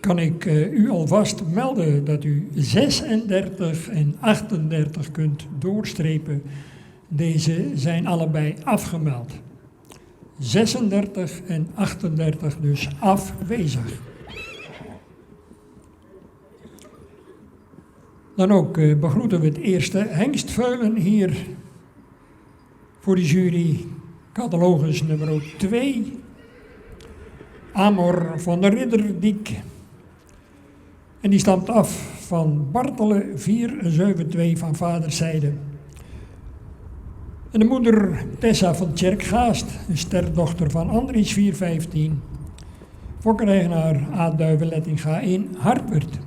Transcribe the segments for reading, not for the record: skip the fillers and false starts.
Kan ik u alvast melden dat u 36 en 38 kunt doorstrepen. Deze zijn allebei afgemeld. 36 en 38 dus afwezig. Dan ook begroeten we het eerste hengstveulen hier voor de jury. Catalogus nummer 2. Amor van der Ridderdiek. En die stamt af van Bartele 472 van vaderszijde. En de moeder Tessa van Tjerkgaast, een sterdochter van Andries 415. Fokkereigenaar A. Duiven-Lettinga in Hartwerd.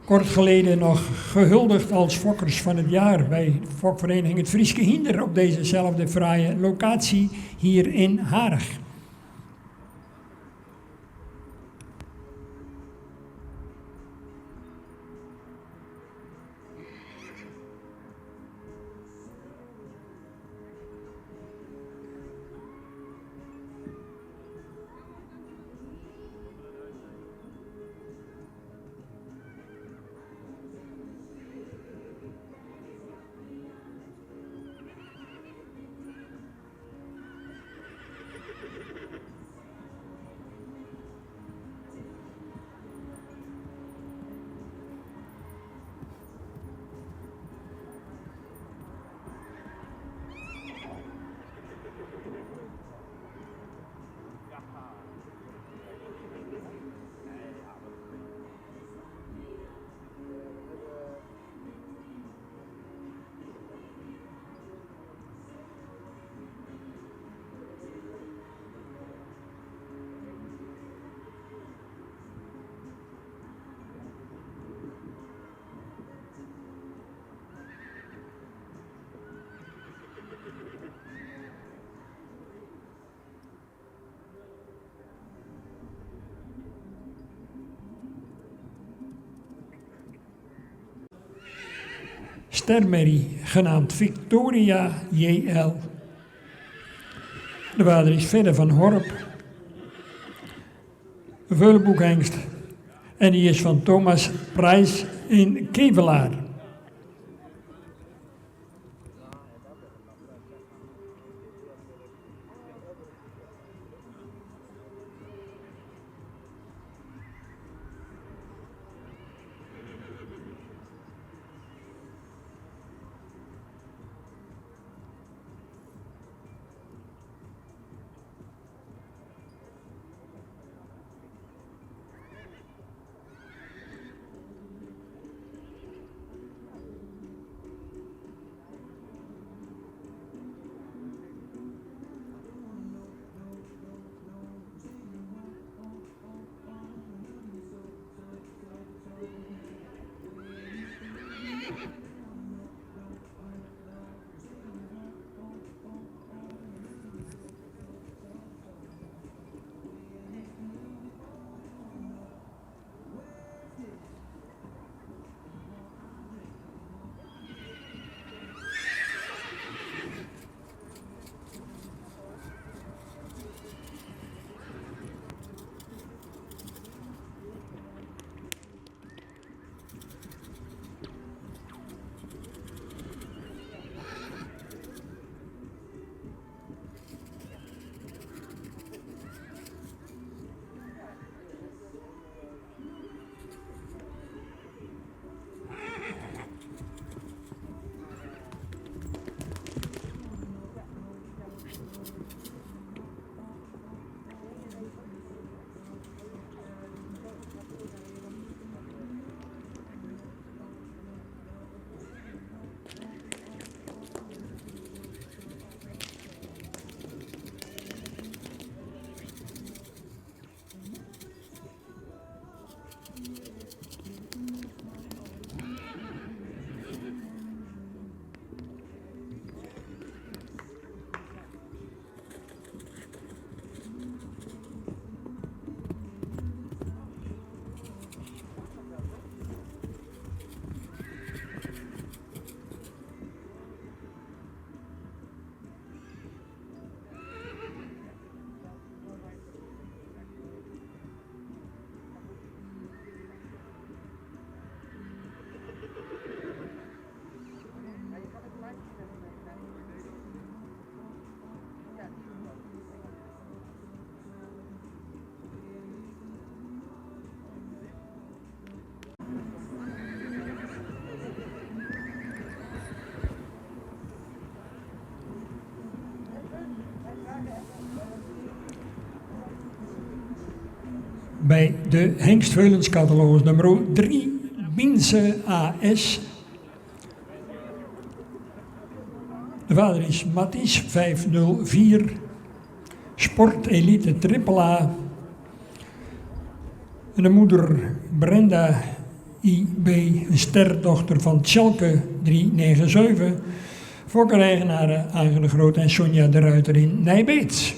Kort geleden nog gehuldigd als fokkers van het jaar bij fokvereniging Het Frieske Hinder op dezezelfde fraaie locatie hier in Harig. Stermerrie, genaamd Victoria J.L. De vader is verder van Horp. Een veulenboekhengst. En die is van Thomas Prijs in Kevelaar. Bij de Hengstveulenscatalogus nummer 3, Binse AS. De vader is Matthijs 504, Sport Elite AAA. En de moeder Brenda IB, een sterdochter van Schalke 397. Fokker-eigenaren Angela de Groot en Sonja de Ruiter in Nijbeets.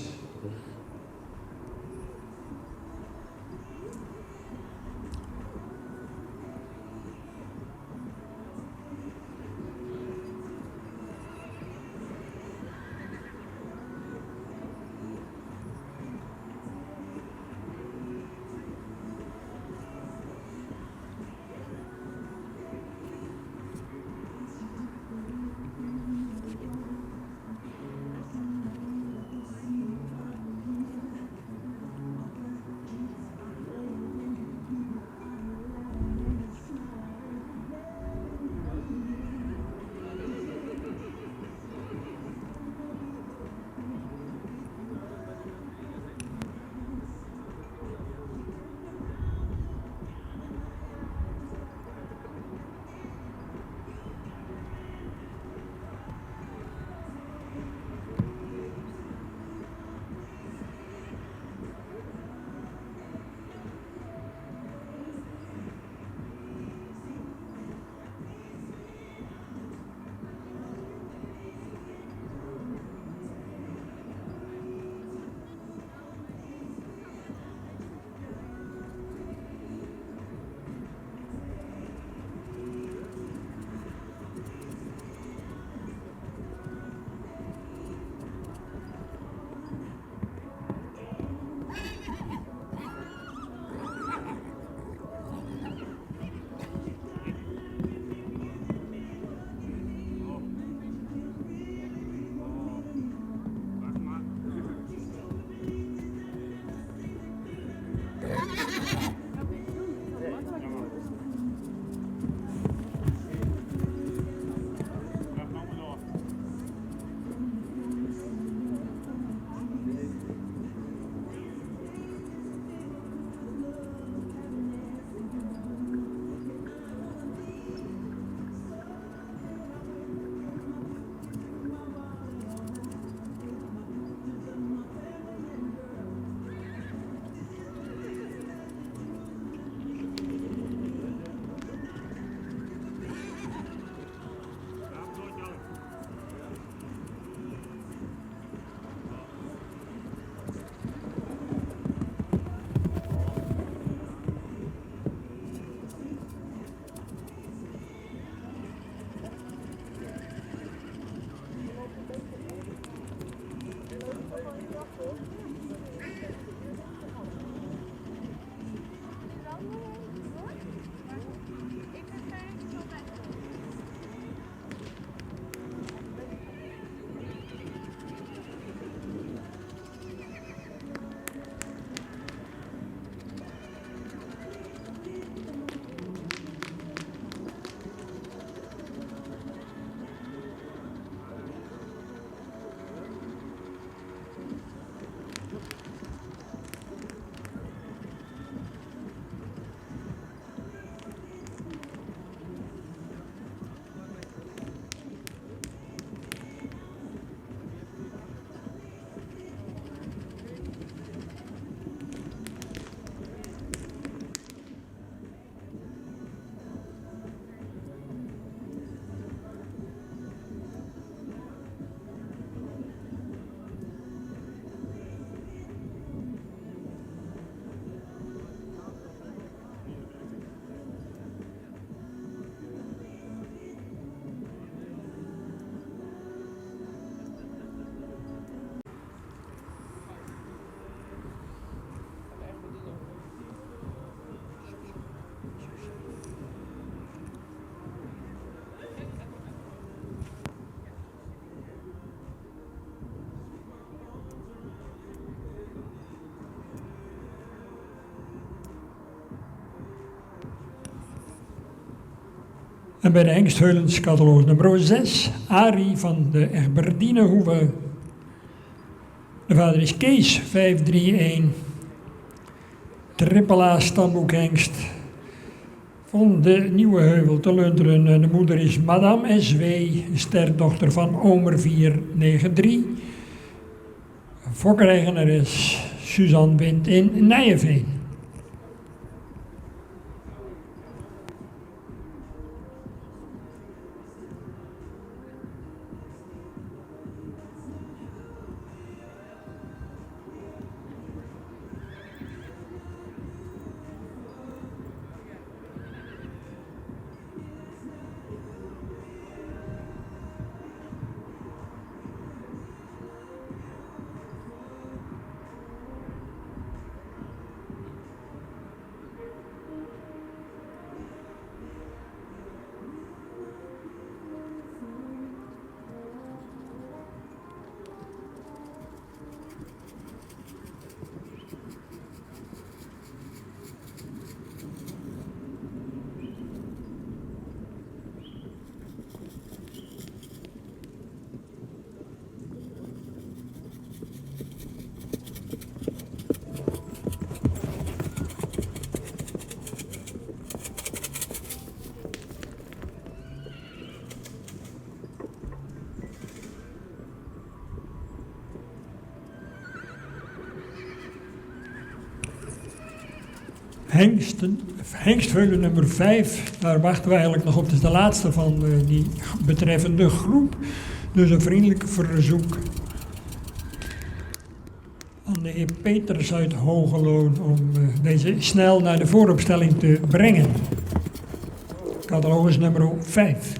En bij de Hengstveulenscatalogus nummer 6, Arie van de Egberdinenhoeve. De vader is Kees 531. AAA stamboekhengst van de Nieuwe Heuvel te Lunteren. De moeder is Madame S.W., sterdochter van Omer 493. Fokkereigenares Suzanne Wind in Nijenveen. Hengstveulen nummer 5, daar wachten we eigenlijk nog op. Het is de laatste van die betreffende groep. Dus een vriendelijk verzoek aan de heer Peters uit Hogeloon om deze snel naar de vooropstelling te brengen. Catalogus nummer 5.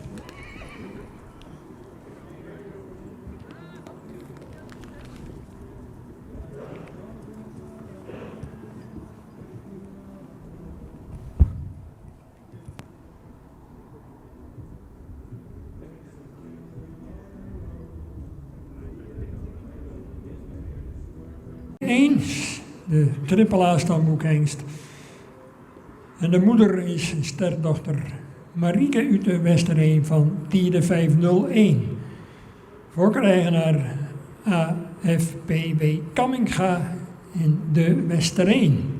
De AAA stamboekhengst. En de moeder is sterdochter Marieke Ute Westereen van Tiede 501. Fokkereigenaar AFPW Kamminga in de Westereen.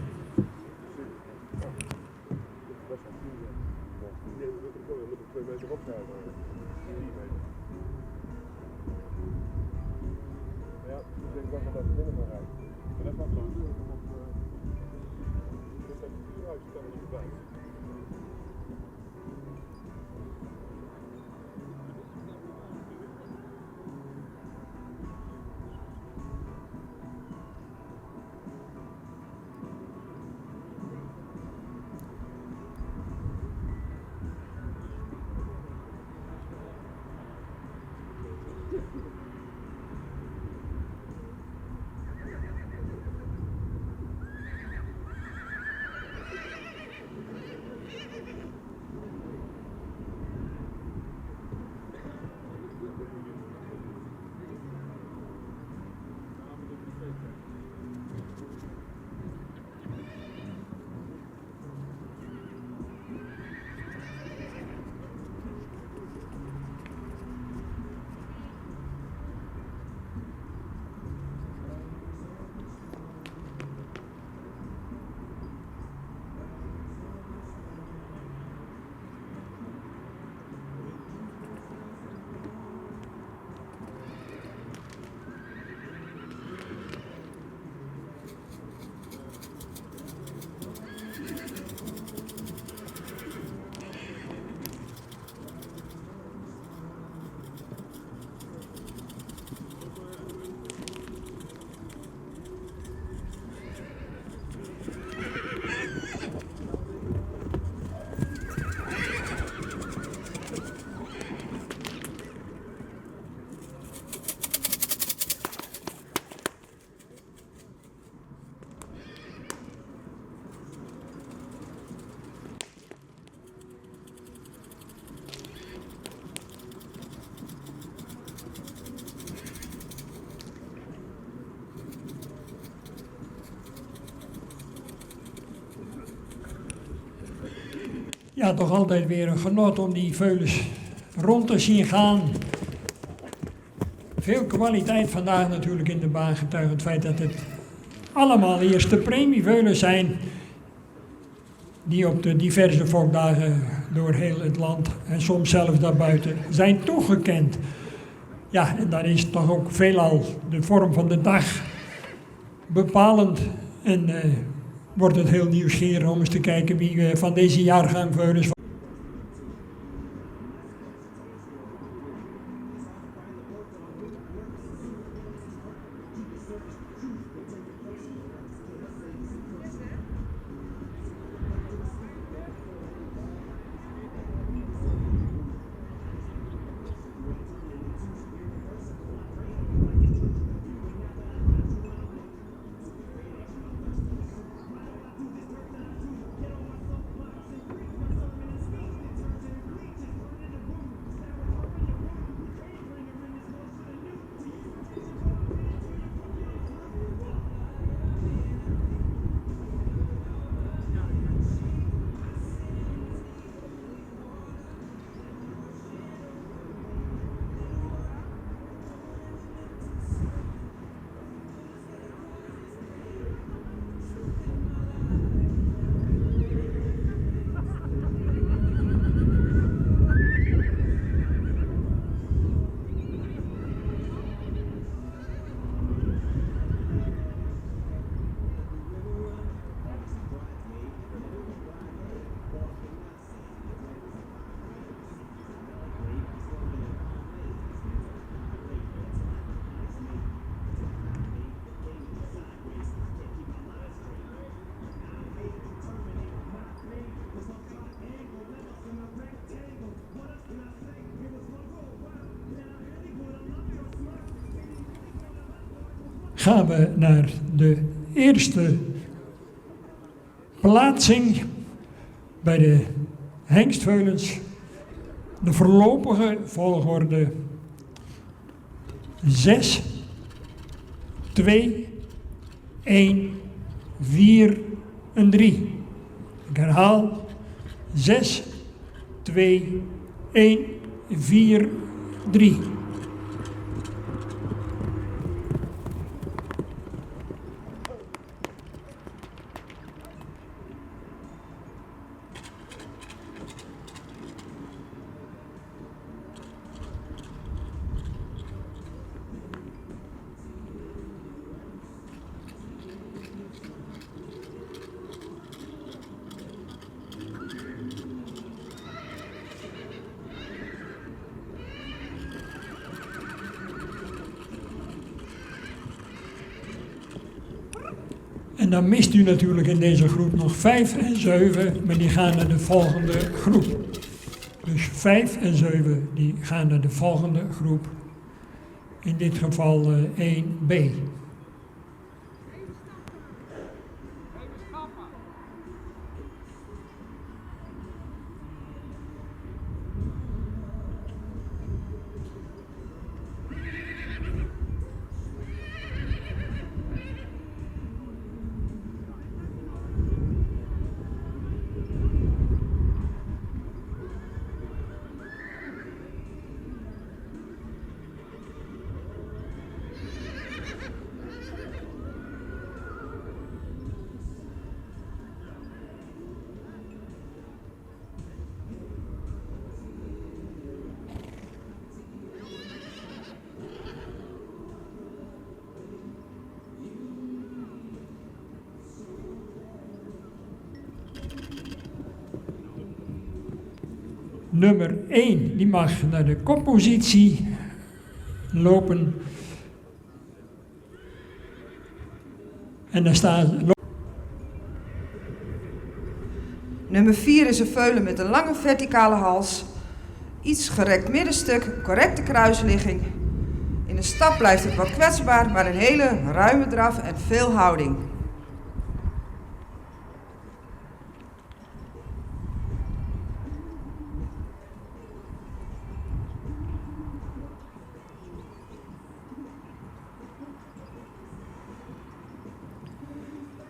Ja, toch altijd weer een genot om die veulens rond te zien gaan. Veel kwaliteit vandaag natuurlijk in de baan, getuigend het feit dat het allemaal eerste premieveulens zijn. die op de diverse volkdagen door heel het land en soms zelfs daarbuiten zijn toegekend. Ja, en daar is toch ook veelal de vorm van de dag bepalend. En wordt het heel nieuwsgierig om eens te kijken wie van deze jaargang veulens. Gaan we naar de eerste plaatsing bij de hengstveulens. De voorlopige volgorde 6, 2, 1, 4 en 3. Ik herhaal 6, 2, 1, 4, 3. En dan mist u natuurlijk in deze groep nog 5 en 7, maar die gaan naar de volgende groep. Dus 5 en 7 die gaan naar de volgende groep. In dit geval 1b. Nummer 1, die mag naar de koppositie lopen. En daar staat... Nummer 4 is een veulen met een lange verticale hals, iets gerekt middenstuk, correcte kruisligging. In de stap blijft het wat kwetsbaar, maar een hele ruime draf en veel houding.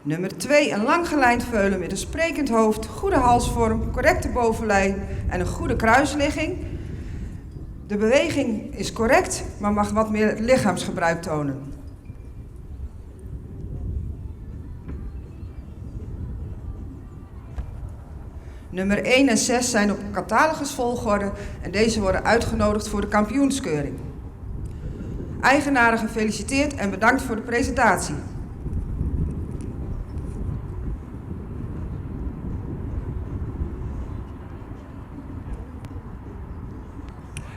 Nummer 2, een lang gelijnd veulen met een sprekend hoofd, goede halsvorm, correcte bovenlijn en een goede kruisligging. De beweging is correct, maar mag wat meer lichaamsgebruik tonen. Nummer 1 en 6 zijn op catalogusvolgorde en deze worden uitgenodigd voor de kampioenskeuring. Eigenaren gefeliciteerd en bedankt voor de presentatie.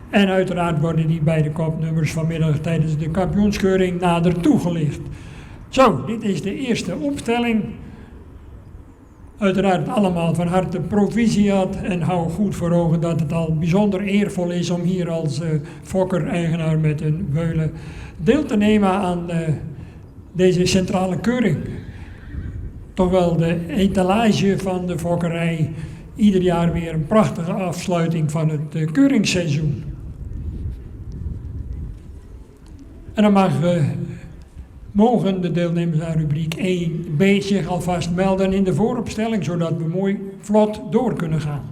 En uiteraard worden die beide kopnummers vanmiddag tijdens de kampioenskeuring nader toegelicht. Zo, dit is de eerste opstelling. Uiteraard allemaal van harte proficiat en hou goed voor ogen dat het al bijzonder eervol is om hier als fokker-eigenaar met een Weulen deel te nemen aan deze centrale keuring. Toch wel de etalage van de fokkerij, ieder jaar weer een prachtige afsluiting van het keuringsseizoen. En dan mogen de deelnemers aan rubriek 1b zich alvast melden in de vooropstelling, zodat we mooi vlot door kunnen gaan.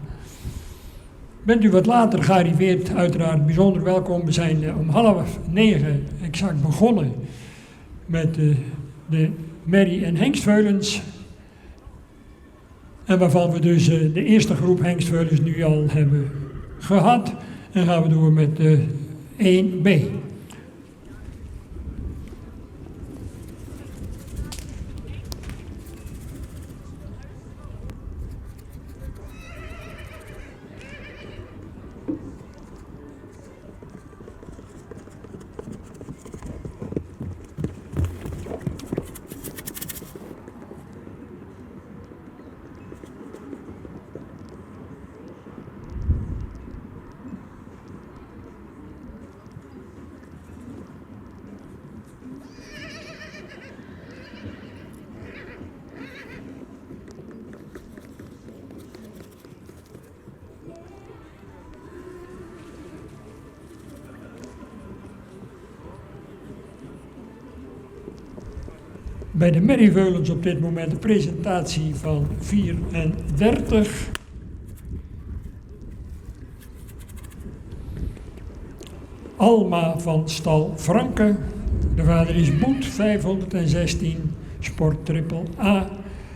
Bent u wat later gearriveerd, uiteraard bijzonder welkom. We zijn om 8:30 exact begonnen met de merrie- en hengstveulens. En waarvan we dus de eerste groep hengstveulens nu al hebben gehad. En gaan we door met 1b. Bij de merrieveulens op dit moment de presentatie van 34. Alma van stal Franke. De vader is Boet, 516, sport triple A.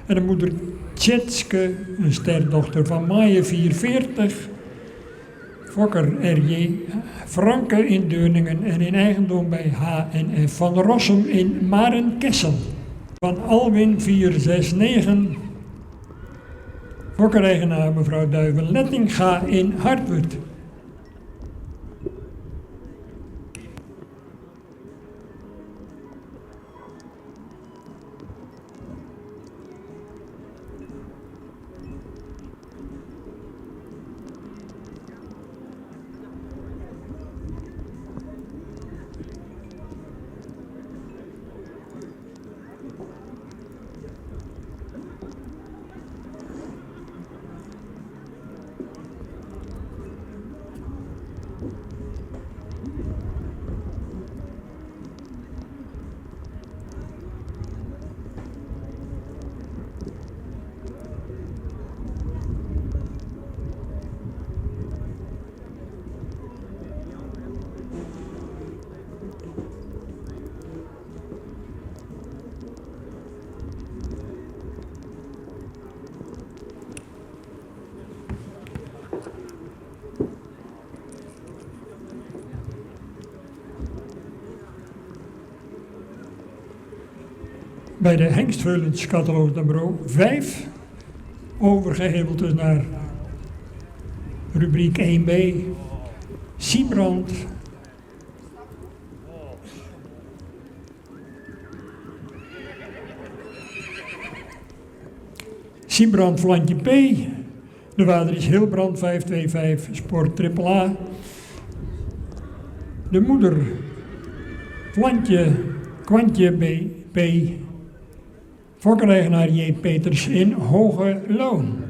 En de moeder Tjetske, een sterdochter van Maaien, 440. Fokker R.J. Franke in Deurningen en in eigendom bij H&F van Rossum in Marenkessel. Van Alwin 469. Fokkereigenaar mevrouw Duiven-Lettinga in Hartwerd. Bij de hengstveulens catalogus nummer 5, overgeheveld dus naar rubriek 1b, Siebrand, Siebrand Vlantje P, de vader is Hilbrand 525, sport triple A, de moeder Vlantje Kwantje B, fokkereigenaar J. Peters in Hoge Loon.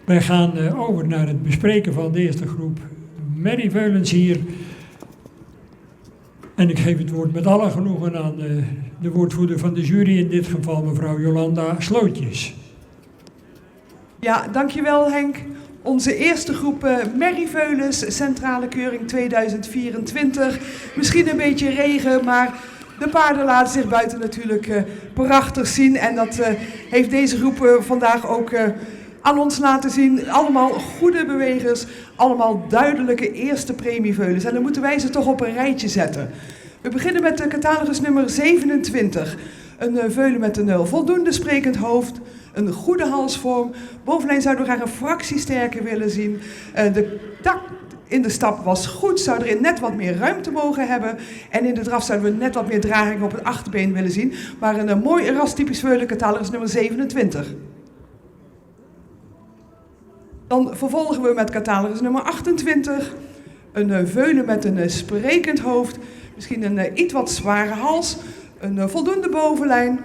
Wij gaan over naar het bespreken van de eerste groep Merrie Veulens hier. En ik geef het woord met alle genoegen aan de woordvoerder van de jury, in dit geval mevrouw Jolanda Slootjes. Ja, dankjewel Henk. Onze eerste groep Merrie Veulens, centrale keuring 2024. Misschien een beetje regen, maar de paarden laten zich buiten natuurlijk prachtig zien. En dat heeft deze groep vandaag ook aan ons laten zien. Allemaal goede bewegers, allemaal duidelijke eerste premieveulens. En dan moeten wij ze toch op een rijtje zetten. We beginnen met de catalogus nummer 27. Een veulen met een voldoende sprekend hoofd, een goede halsvorm. Bovenlijn zouden we graag een fractie sterker willen zien. De tak in de stap was goed, zou erin net wat meer ruimte mogen hebben. En in de draf zouden we net wat meer draging op het achterbeen willen zien. Maar een mooi rastypisch veulen, catalogus nummer 27. Dan vervolgen we met catalogus nummer 28. Een veulen met een sprekend hoofd. Misschien een iets wat zware hals. Een voldoende bovenlijn.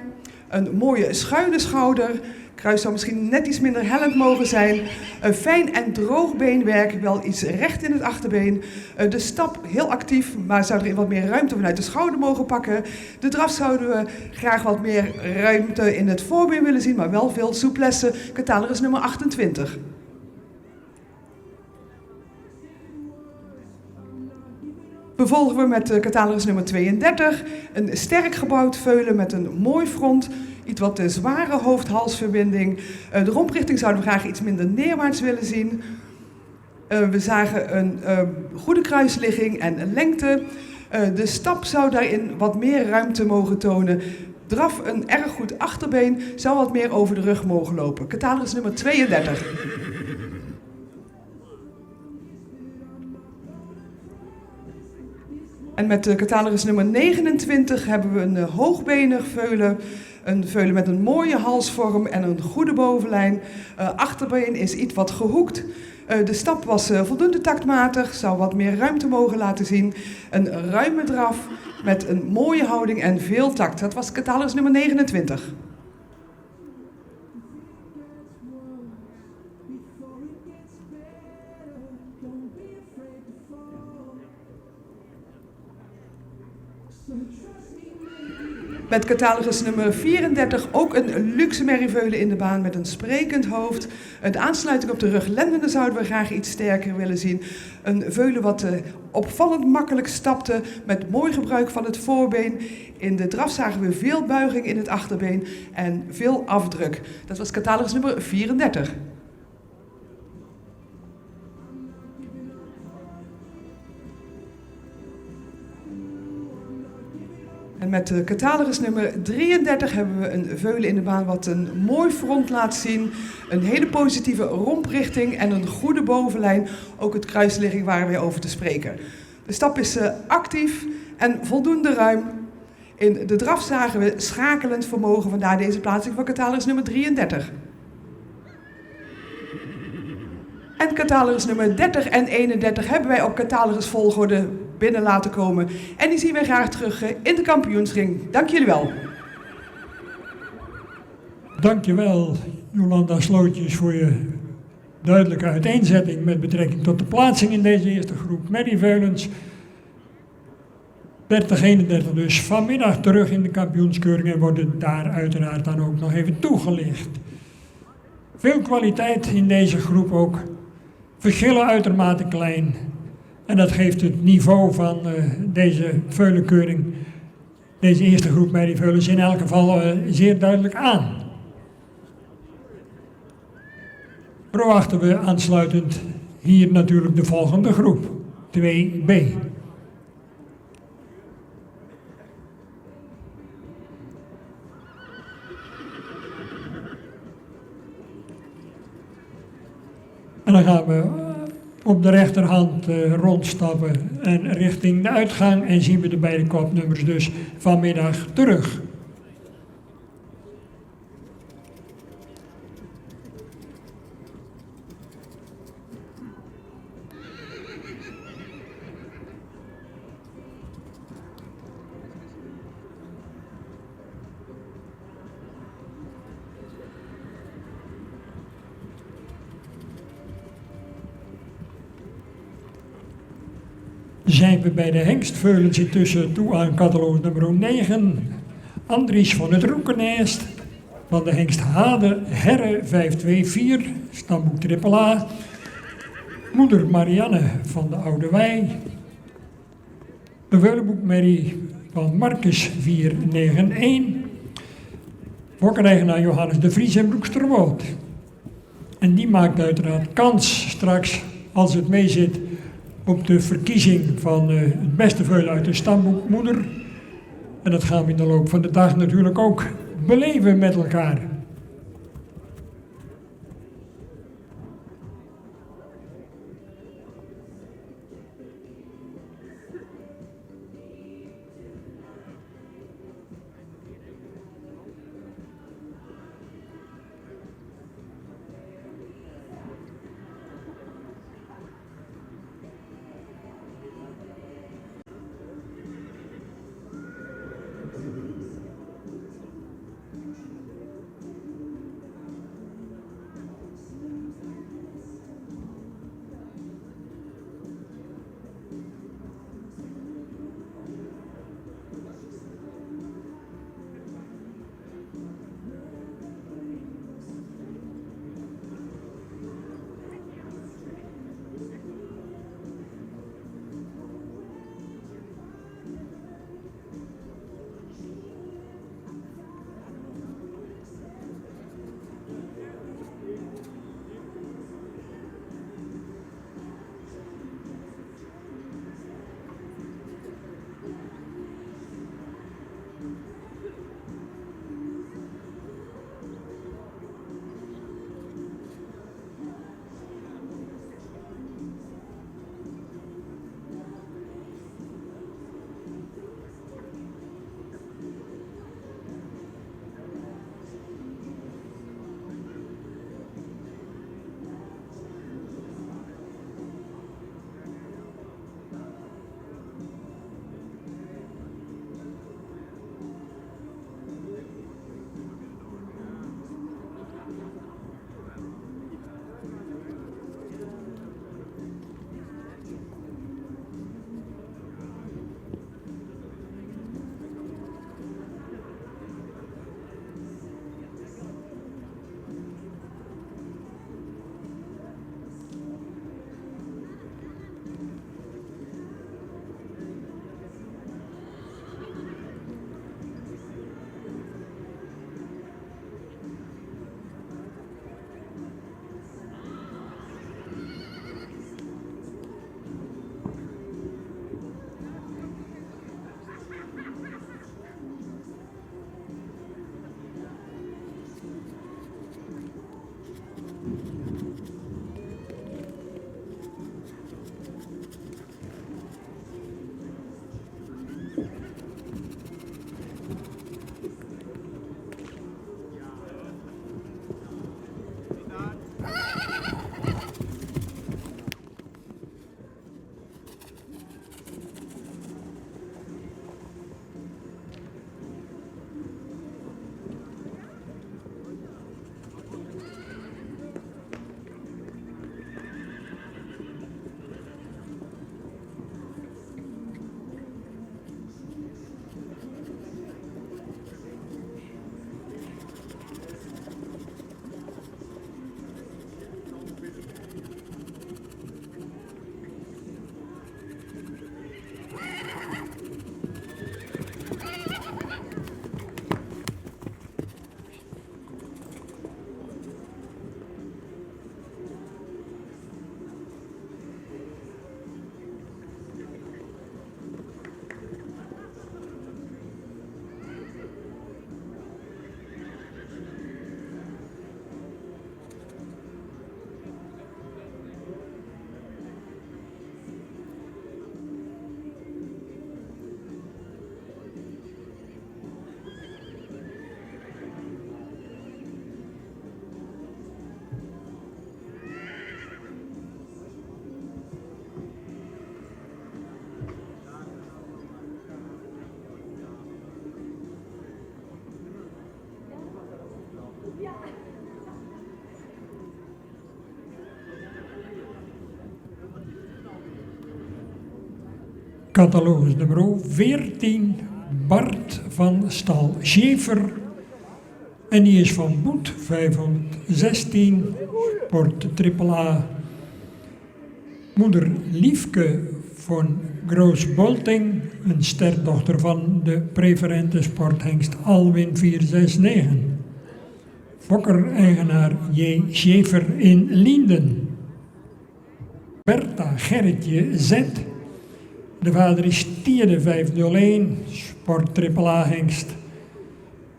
Een mooie schuine schouder. Kruis zou misschien net iets minder hellend mogen zijn. Een fijn en droog beenwerk, wel iets recht in het achterbeen. De stap heel actief, maar zou er wat meer ruimte vanuit de schouder mogen pakken. De draf zouden we graag wat meer ruimte in het voorbeen willen zien, maar wel veel souplesse. Catalogus nummer 28. Vervolgen we met catalogus nummer 32. Een sterk gebouwd veulen met een mooi front. Iets wat de zware hoofd-halsverbinding. De romprichting zouden we graag iets minder neerwaarts willen zien. We zagen een goede kruisligging en een lengte. De stap zou daarin wat meer ruimte mogen tonen. Draf een erg goed achterbeen, zou wat meer over de rug mogen lopen. Catalogus nummer 32. En met de catalogus nummer 29 hebben we een hoogbenig veulen. Een veulen met een mooie halsvorm en een goede bovenlijn. Achterbeen is iets wat gehoekt. De stap was voldoende taktmatig, zou wat meer ruimte mogen laten zien. Een ruime draf met een mooie houding en veel tact. Dat was catalogus nummer 29. Met catalogus nummer 34 ook een luxe merrieveulen in de baan met een sprekend hoofd. De aansluiting op de ruglendenen zouden we graag iets sterker willen zien. Een veulen wat opvallend makkelijk stapte met mooi gebruik van het voorbeen. In de draf zagen we veel buiging in het achterbeen en veel afdruk. Dat was catalogus nummer 34. En met de catalogus nummer 33 hebben we een veulen in de baan wat een mooi front laat zien. Een hele positieve romprichting en een goede bovenlijn. Ook het kruisligging waren weer over te spreken. De stap is actief en voldoende ruim. In de draf zagen we schakelend vermogen, vandaar deze plaatsing van catalogus nummer 33. En catalogus nummer 30 en 31 hebben wij op catalogusvolgorde binnen laten komen. En die zien wij graag terug in de kampioensring. Dank jullie wel. Dankjewel, Jolanda Slootjes, voor je duidelijke uiteenzetting met betrekking tot de plaatsing in deze eerste groep Merrie Veulens. 30-31 dus vanmiddag terug in de kampioenskeuring en worden daar uiteraard dan ook nog even toegelicht. Veel kwaliteit in deze groep ook. Verschillen uitermate klein. En dat geeft het niveau van deze veulenkeuring, deze eerste groep Merrie Veulens, in elk geval zeer duidelijk aan. Verwachten we aansluitend hier natuurlijk de volgende groep, 2B. En dan gaan we op de rechterhand rondstappen en richting de uitgang en zien we de beide kopnummers dus vanmiddag terug. Zijn we bij de hengstveulens intussen toe aan catalogus nummer 9. Andries van het Roekenest van de hengst Hade Herre 524, stamboek AAA. Moeder Marianne van de Oude Wei. De veulenboekmerrie van Marcus 491. Fokkeneigenaar Johannes de Vries en Broeksterwoud. En die maakt uiteraard kans straks, als het meezit, op de verkiezing van het beste veulen uit de stamboek Moeder. En dat gaan we in de loop van de dag natuurlijk ook beleven met elkaar. catalogus nummer 14, Bart van Stal Schaefer. En die is van Boet 516, sport AAA. Moeder Liefke van Groos-Bolting, een sterdochter van de preferente sporthengst Alwin 469. Fokker-eigenaar J. Schaefer in Lienden. Bertha Gerritje Z. De vader is Tierde 501, sport AAA-hengst.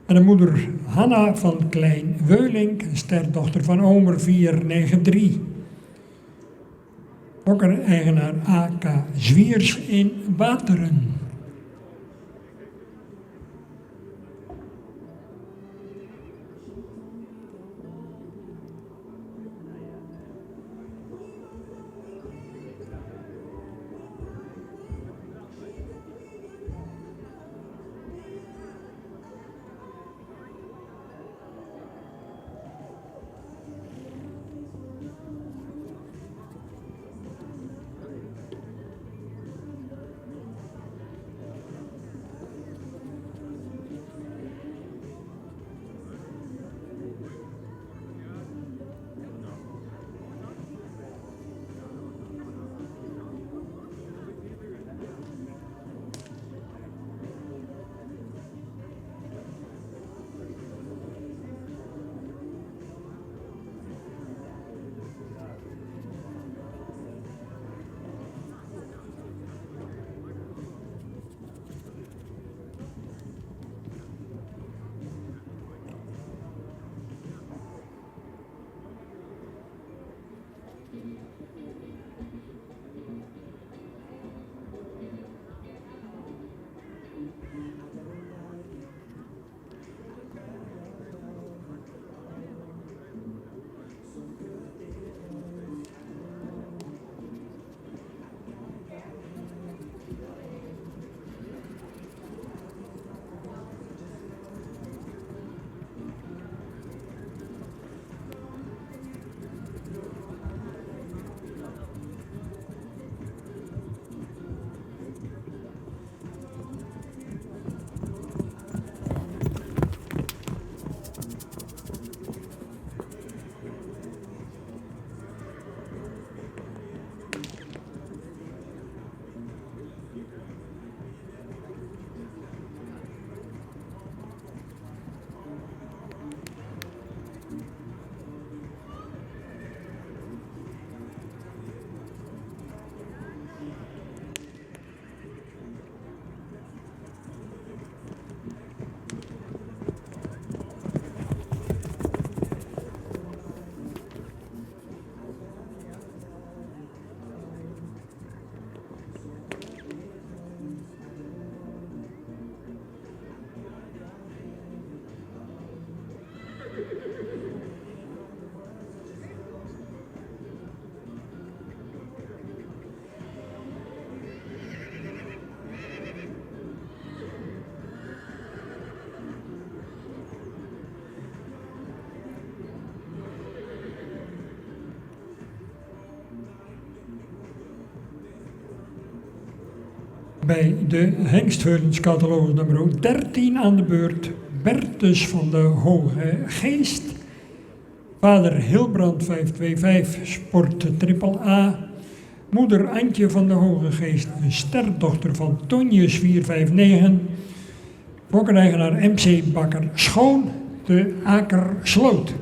En de moeder Hanna van Klein Weulink, een sterdochter van Omer 493. Fokker-eigenaar A.K. Zwiers in Wateren. Bij de hengstveulenscatalogus nummer 13 aan de beurt, Bertus van de Hoge Geest. Vader Hilbrand 525, sport AAA. Moeder Antje van de Hoge Geest, een sterdochter van Tonjes 459. Fokkereigenaar MC Bakker Schoon, de Akersloot.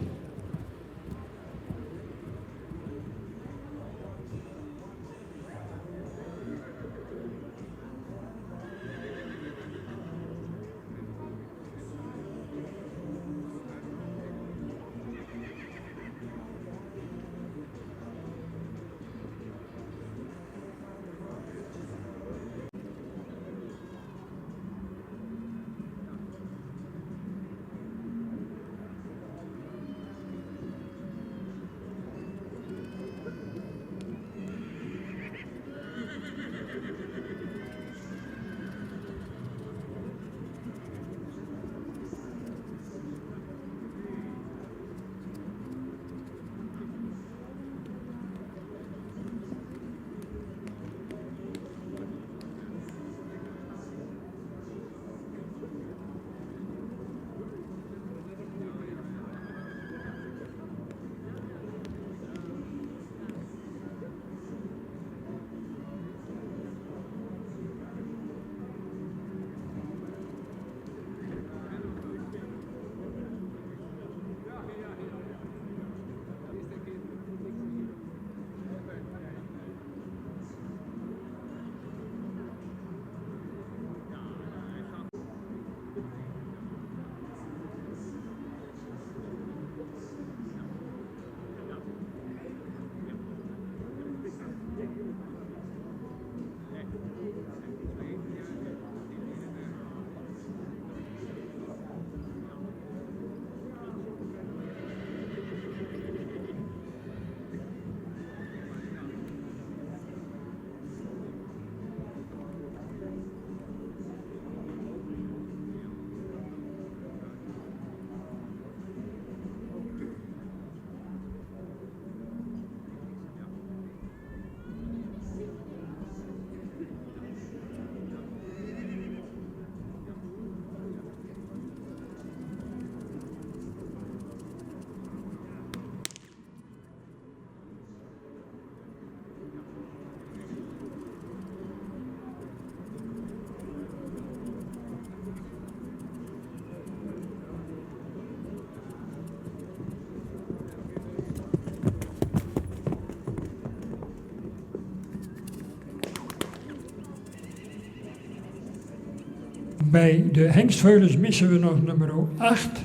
Bij de hengstveulens missen we nog nummer 8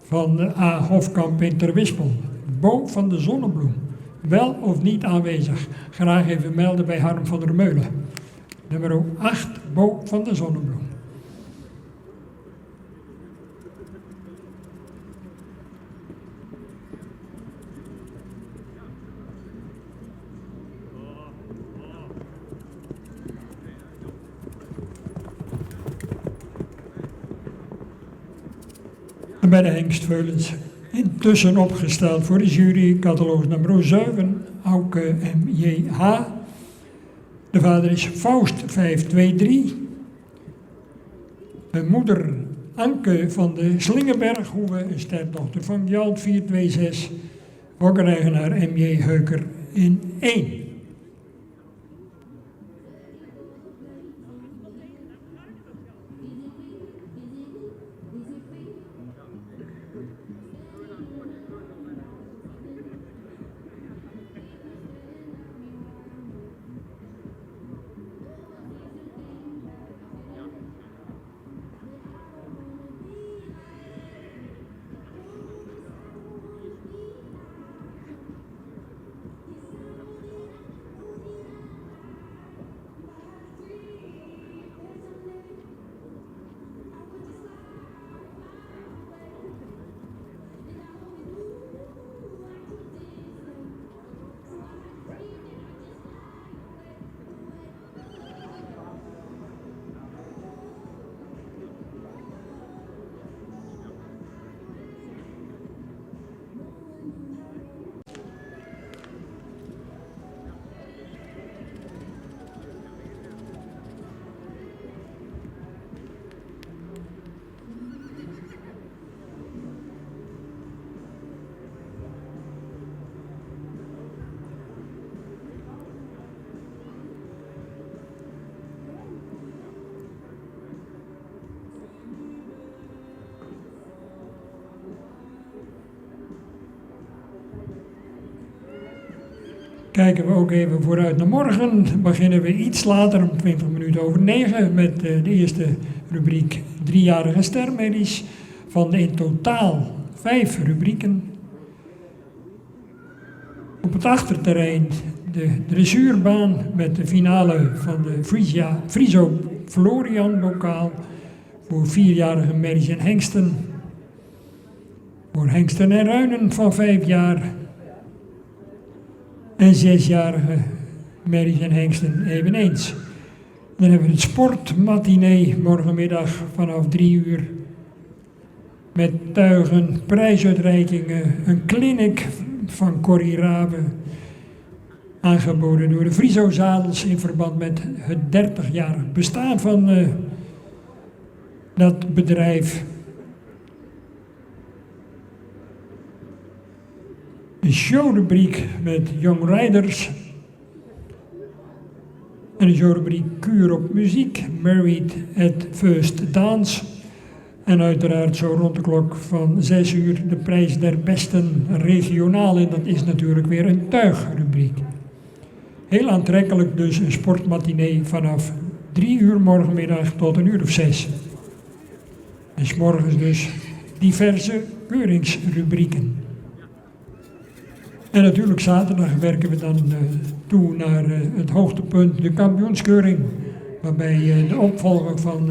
van de A. Hofkamp in Terwispel. Bo van de Zonnebloem. Wel of niet aanwezig? Graag even melden bij Harm van der Meulen. Nummer 8, Bo van de Zonnebloem. En bij de hengstveulens intussen opgesteld voor de jury, catalogus nummer 7, Auke M.J.H. De vader is Faust 523. De moeder Anke van de Slingenberg, Hoeve, een sterdochter van Gjalt 426. Fokkereigenaar M.J. Heuker in 1. Kijken we ook even vooruit naar morgen. Beginnen we iets later, om 20 minuten over 9, met de eerste rubriek 3-jarige stermedisch. Van in totaal 5 rubrieken. Op het achterterrein de dressuurbaan met de finale van de Friso Florian bokaal voor 4-jarige merries en hengsten. Voor hengsten en ruinen van 5 jaar. En 6-jarige merries en hengsten eveneens. Dan hebben we het sportmatinee morgenmiddag vanaf 3 uur. Met tuigen, prijsuitreikingen, een clinic van Corrie Rabe. Aangeboden door de Friso Zadels in verband met het 30-jarig bestaan van dat bedrijf. Een showrubriek met Young Riders. En een showrubriek Kuur op muziek, Married at First Dance. En uiteraard zo rond de klok van 6 uur de prijs der besten regionaal. En dat is natuurlijk weer een tuigrubriek. Heel aantrekkelijk dus een sportmatinee vanaf 3 uur morgenmiddag tot 1 uur of 6. En 's morgens dus diverse keuringsrubrieken. En natuurlijk zaterdag werken we dan toe naar het hoogtepunt, de kampioenskeuring. Waarbij de opvolger van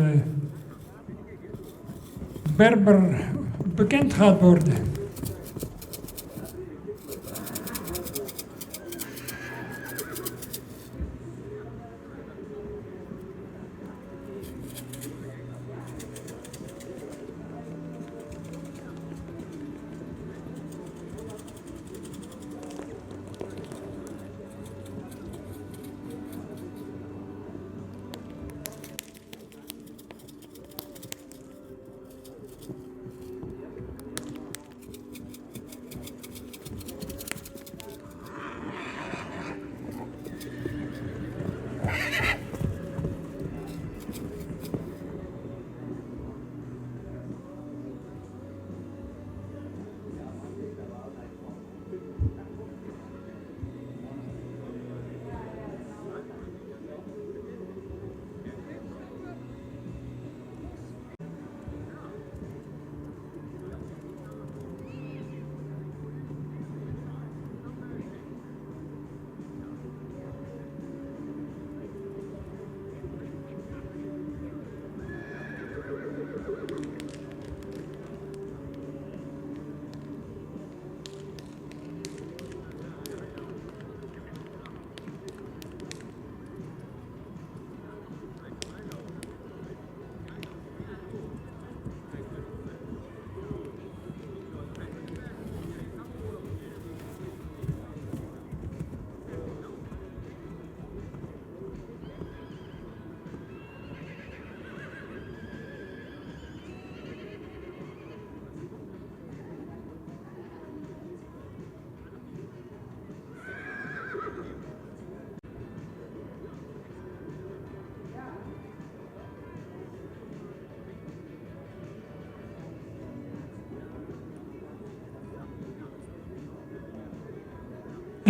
Berber bekend gaat worden.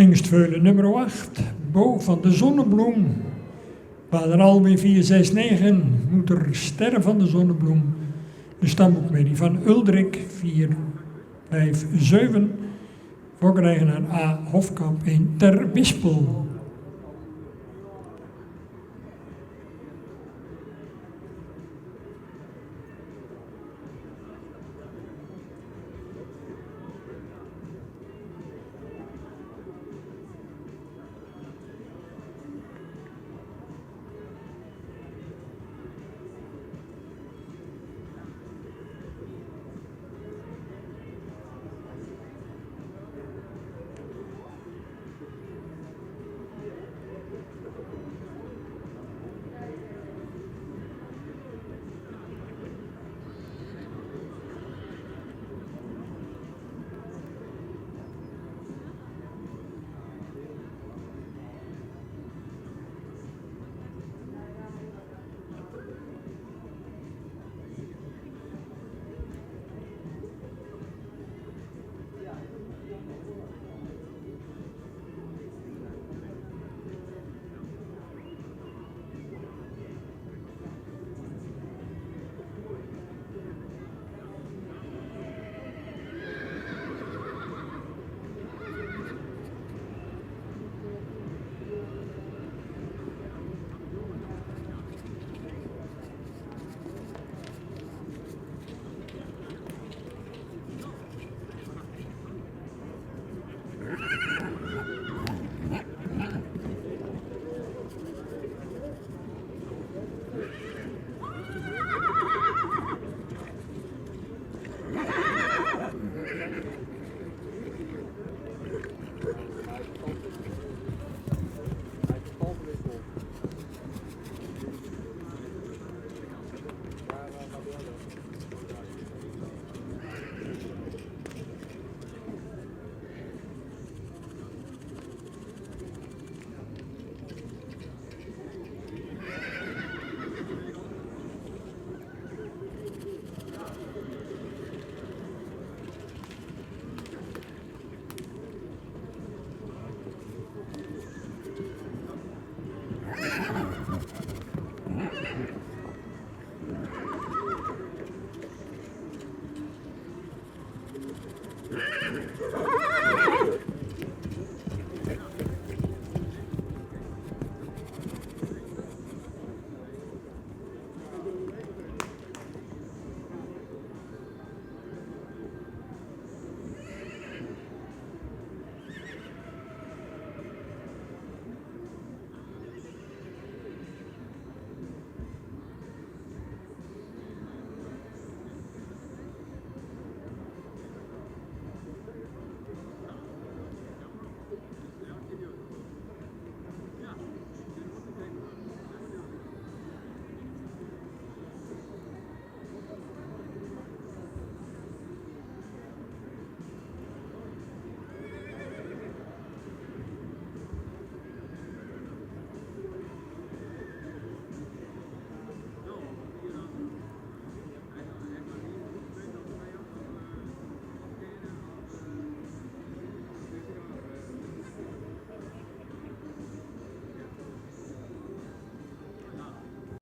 Engstveulen nummer 8, Bo van de Zonnebloem. Vader Alweer 469, moeder Sterre van de Zonnebloem. De stamboekmerrie van Uldrik 457, voorgereigenaar A. Hofkamp in Ter Bispel.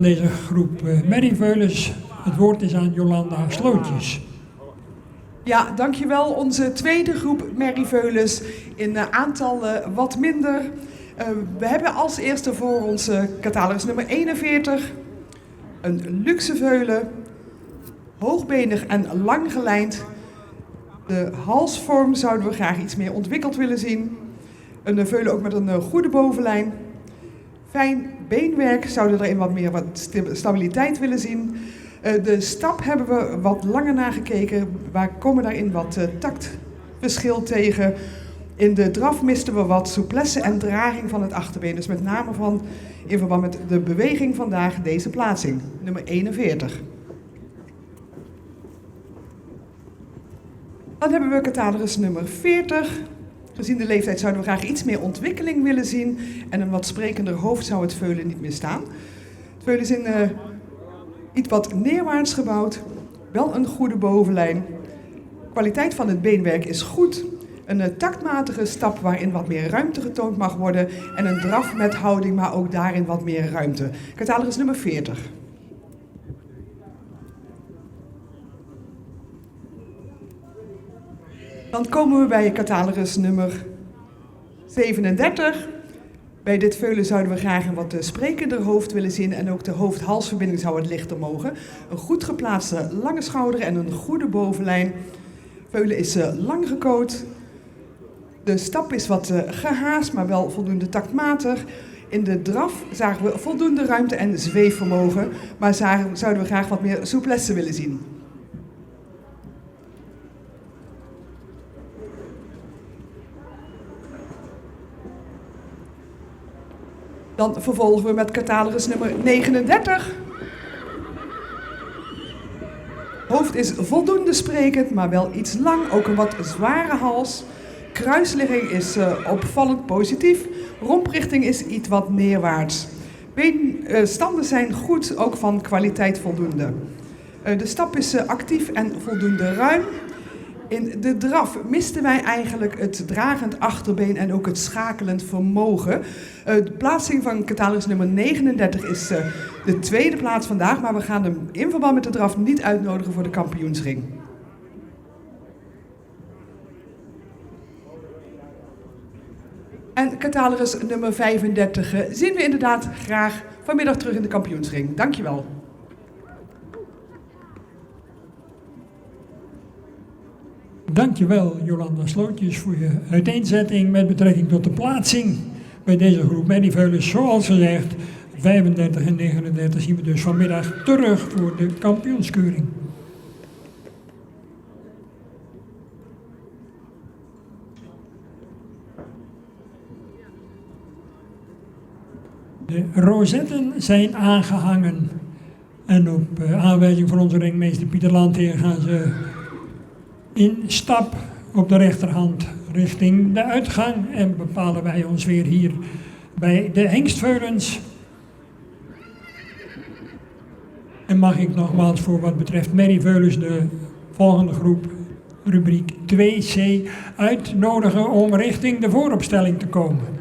Deze groep merrieveulens, het woord is aan Jolanda Slootjes. Ja, dankjewel. Onze tweede groep merrieveulens in aantal wat minder. We hebben als eerste voor ons catalogus nummer 41 een luxe veulen, hoogbenig en lang gelijnd. De halsvorm zouden we graag iets meer ontwikkeld willen zien. Een veulen ook met een goede bovenlijn. Fijn beenwerk, zouden erin wat meer stabiliteit willen zien. De stap hebben we wat langer nagekeken. Waar komen daarin wat taktverschil tegen? In de draf misten we wat souplesse en draging van het achterbeen. Dus met name in verband met de beweging vandaag deze plaatsing. Nummer 41. Dan hebben we catalogus nummer 40. Gezien de leeftijd zouden we graag iets meer ontwikkeling willen zien. En een wat sprekender hoofd zou het veulen niet meer staan. Het veulen is in iets wat neerwaarts gebouwd. Wel een goede bovenlijn. De kwaliteit van het beenwerk is goed. Een taktmatige stap waarin wat meer ruimte getoond mag worden. En een draf met houding, maar ook daarin wat meer ruimte. Catalogus nummer 40. Dan komen we bij catalogus nummer 37. Bij dit veulen zouden we graag een wat sprekender hoofd willen zien en ook de hoofd-halsverbinding zou wat lichter mogen. Een goed geplaatste lange schouder en een goede bovenlijn. Veulen is lang gekoot. De stap is wat gehaast, maar wel voldoende taktmatig. In de draf zagen we voldoende ruimte en zweefvermogen, maar zouden we graag wat meer souplesse willen zien. Dan vervolgen we met catalogus nummer 39. Hoofd is voldoende sprekend, maar wel iets lang, ook een wat zware hals. Kruisligging is opvallend positief. Romprichting is iets wat neerwaarts. Beenstanden zijn goed, ook van kwaliteit voldoende. De stap is actief en voldoende ruim. In de draf misten wij eigenlijk het dragend achterbeen en ook het schakelend vermogen. De plaatsing van catalogus nummer 39 is de tweede plaats vandaag, maar we gaan hem in verband met de draf niet uitnodigen voor de kampioensring. En catalogus nummer 35 zien we inderdaad graag vanmiddag terug in de kampioensring. Dankjewel. Dankjewel Jolanda Slootjes voor je uiteenzetting met betrekking tot de plaatsing bij deze groep Merrieveulens. Zoals gezegd, 35 en 39 zien we dus vanmiddag terug voor de kampioenskeuring. De rozetten zijn aangehangen en op aanwijzing van onze ringmeester Pieter Landheer gaan ze in stap op de rechterhand richting de uitgang en bepalen wij ons weer hier bij de hengstveulens. En mag ik nogmaals voor wat betreft Merrieveulens de volgende groep, rubriek 2C, uitnodigen om richting de vooropstelling te komen.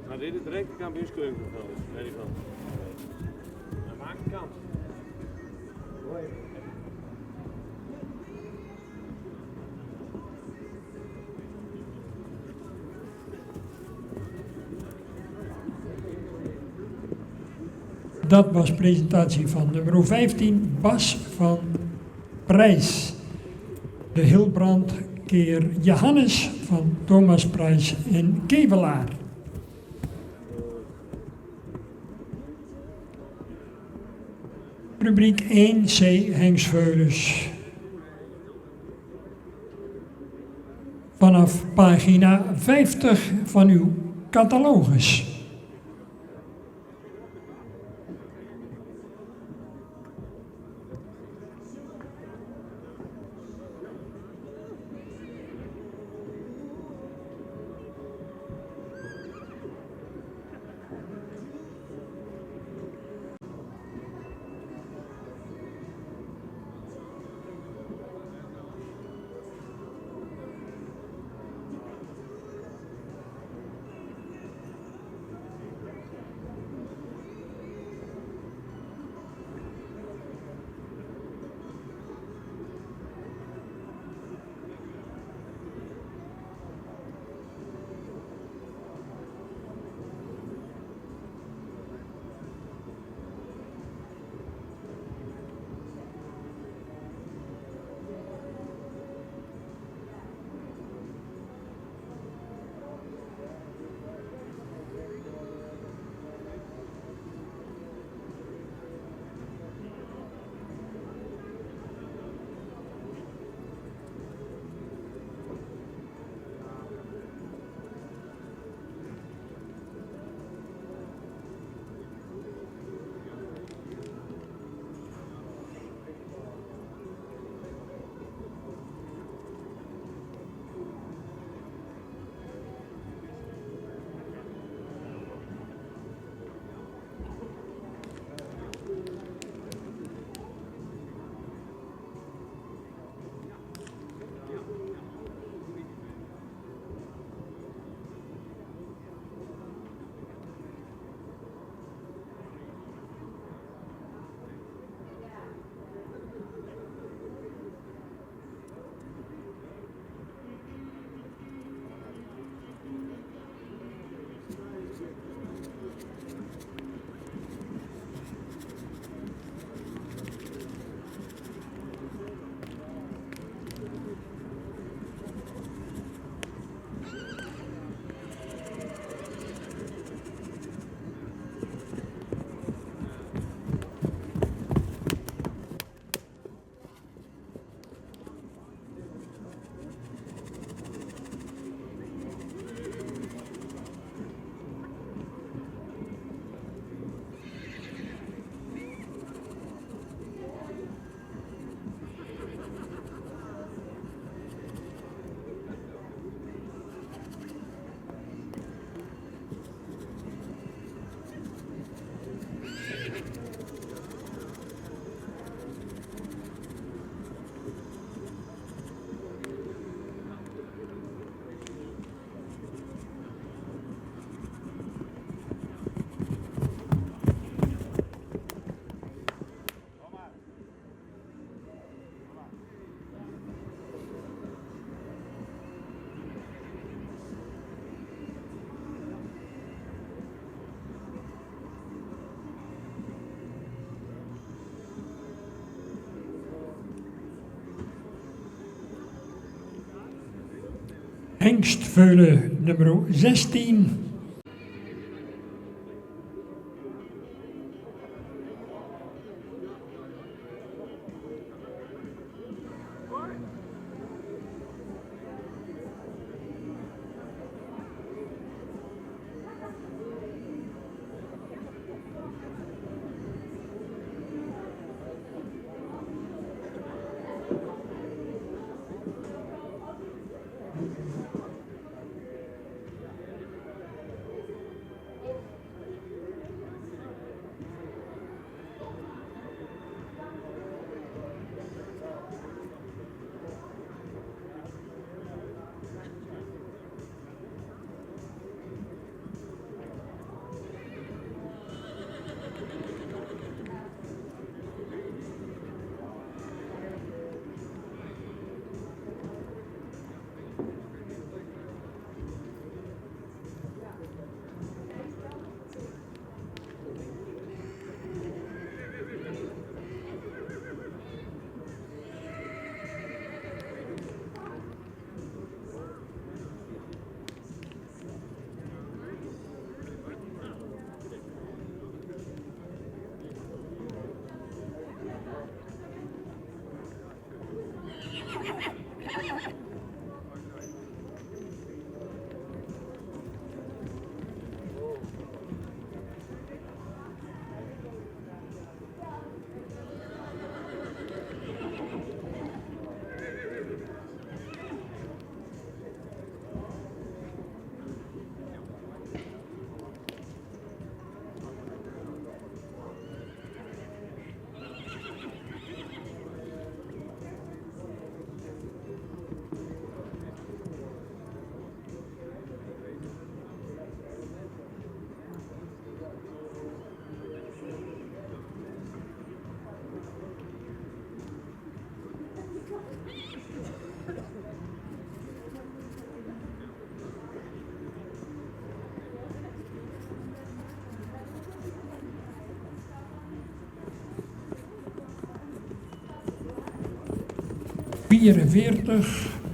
Maar dit is direct de kampioenskeuring van Merrieveulens. Dan maak je kans. Dat was presentatie van nummer 15, Bas van Prijs. De Hilbrand keer Johannes van Thomas Prijs en Kevelaar. Rubriek 1C hengstveulens. Vanaf pagina 50 van uw catalogus. Hengstveulen nummer 16.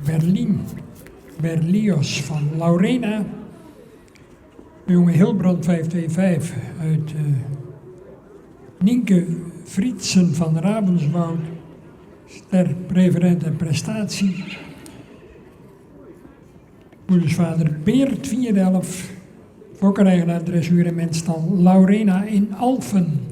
Berlin, Berlioz van Laurena. De jonge Hilbrand 525 uit Nienke Frietsen van Ravenswoud. Ster, preferent en prestatie. Moedersvader Beert 411. Fokkereigenaar dressuur en menstal Laurena in Alphen.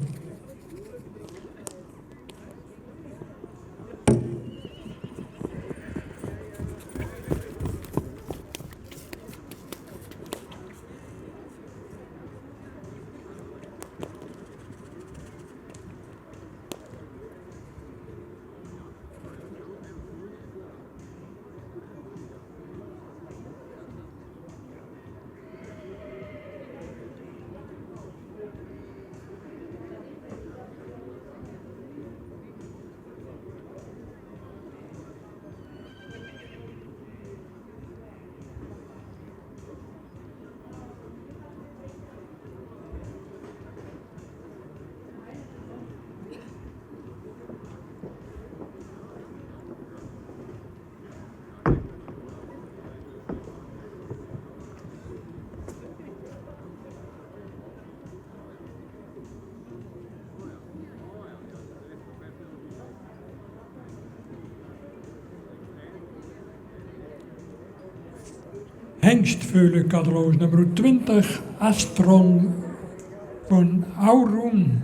Hengstveulen cadeloos nummer 20, Astron van Aurum.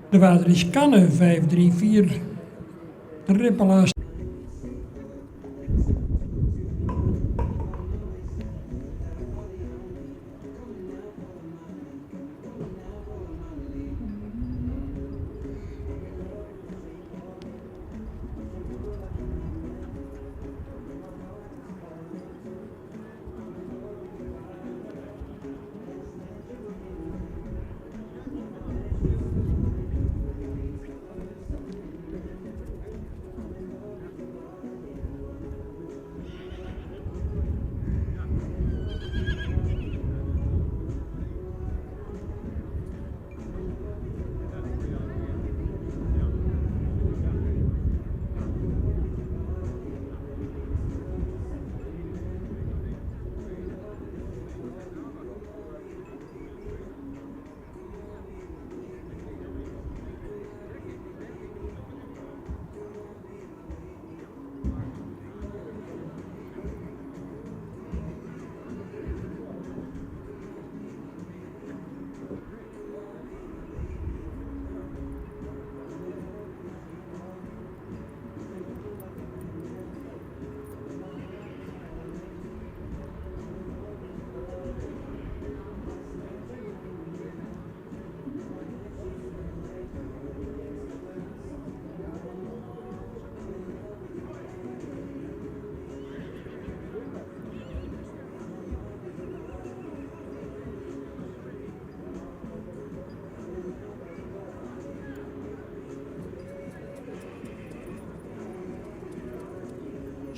De vader is Kanne 534, Trippelaars.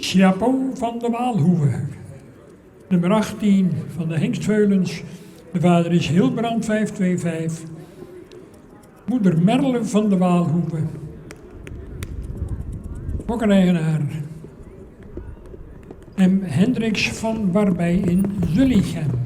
Chapeau van de Waalhoeve. Nummer 18 van de Hengstveulens. De vader is Hilbrand 525. Moeder Merle van de Waalhoeve. Fokkereigenaar M. Hendricks van Warbij in Zullichem.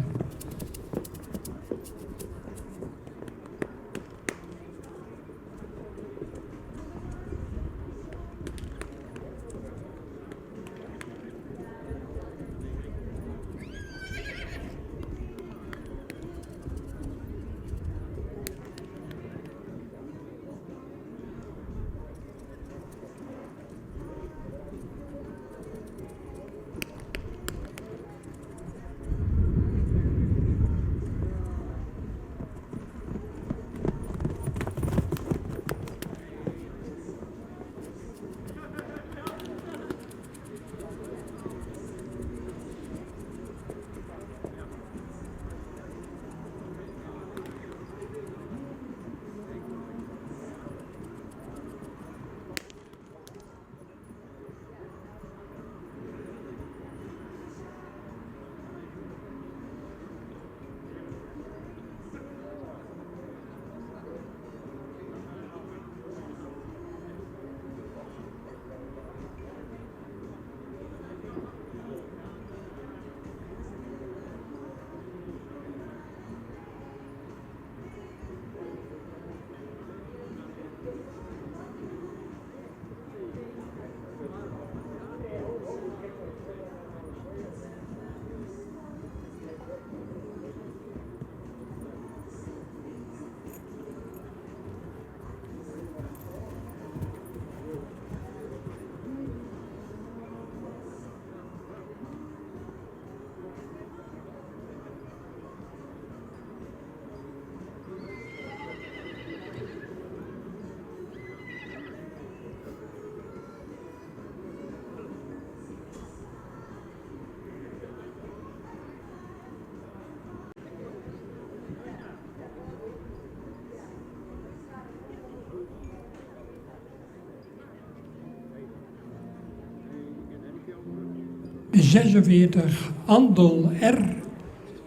De 46 Andel R.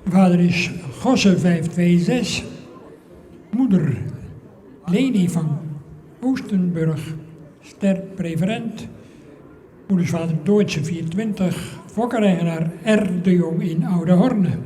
Vader is Gosse 526. Moeder Leni van Oostenburg, ster preferent. Moedersvader Duitse 24. Fokkereigenaar R. de Jong in Oude Horne.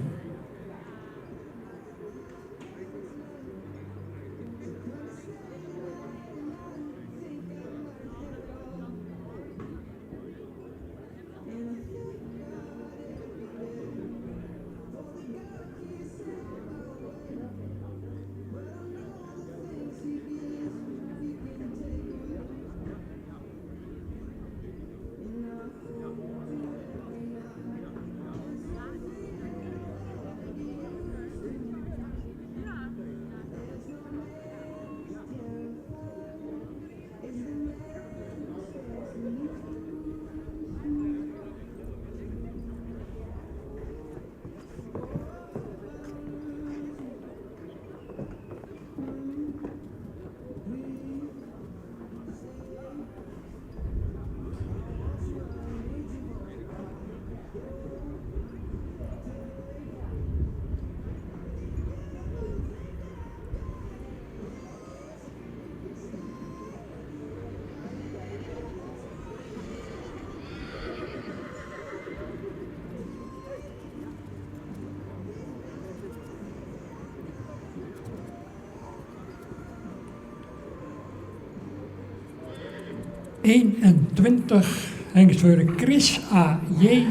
Hengstveure Chris A.J.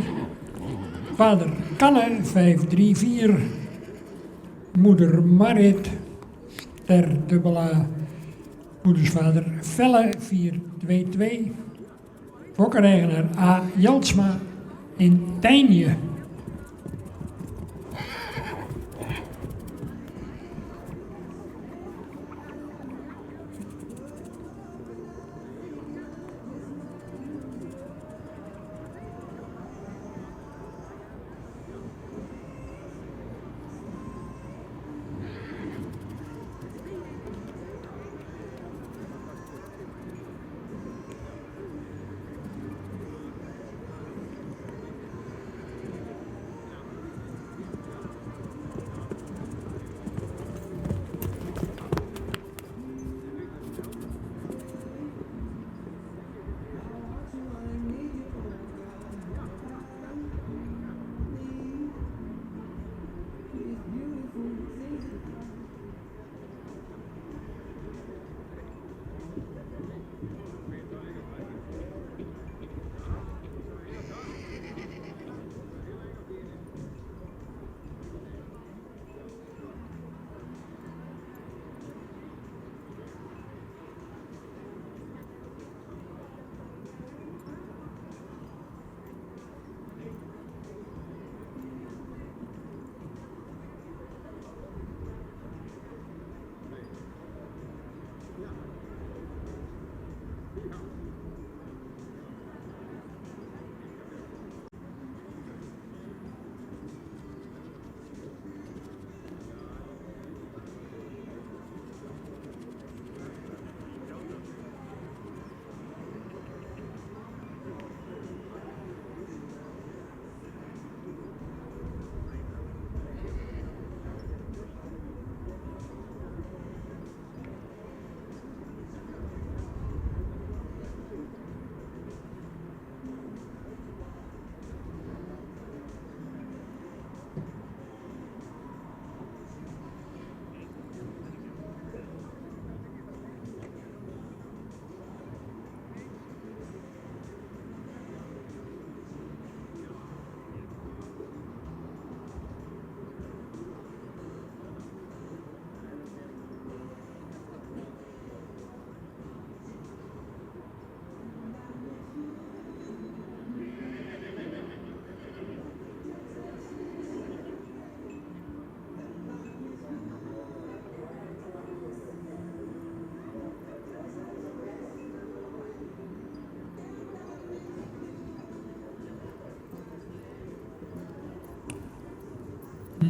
Vader Kanne 534. Moeder Marit ter dubbela. Moedersvader Velle 422. Fokkereigenaar A. Jansma in Tijnje.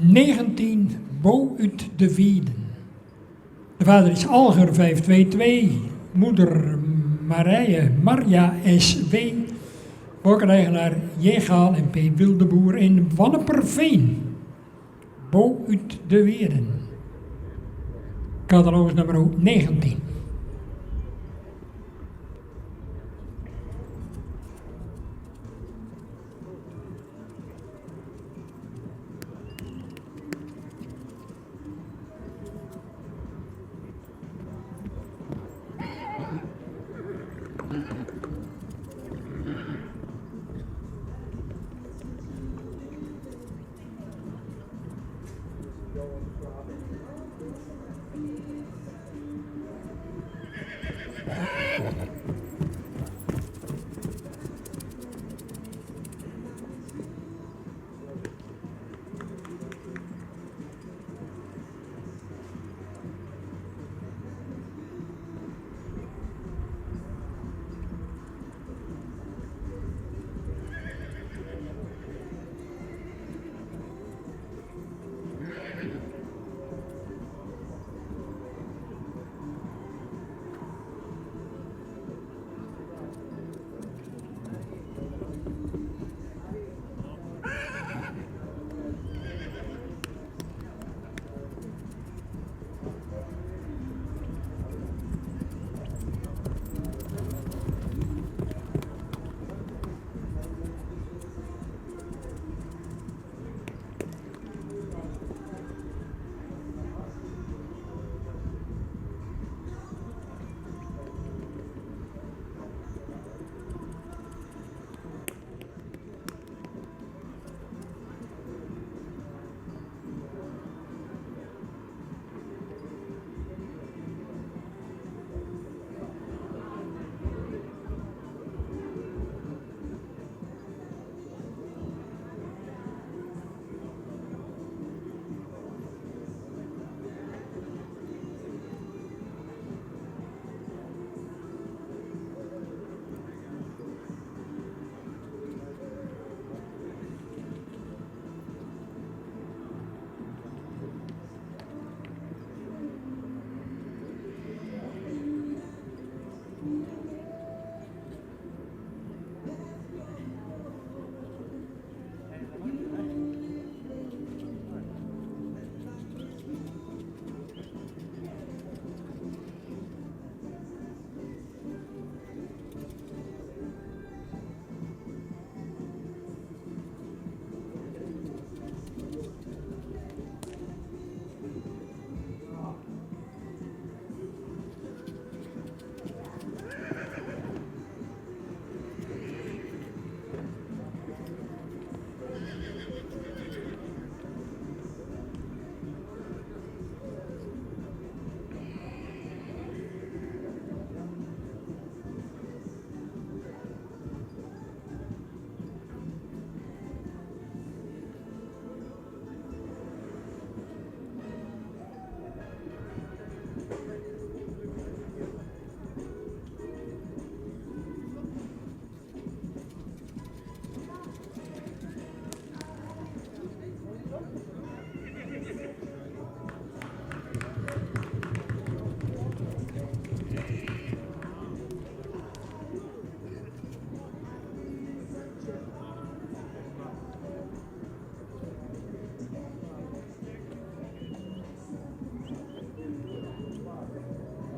19 Bo uit de Wieden. De vader is Alger 522, moeder Maria S.W., boerderijgenaar Jegaal en P. Wildeboer in Wanneperveen. Bo uit de Wieden. Catalogus nummer 19.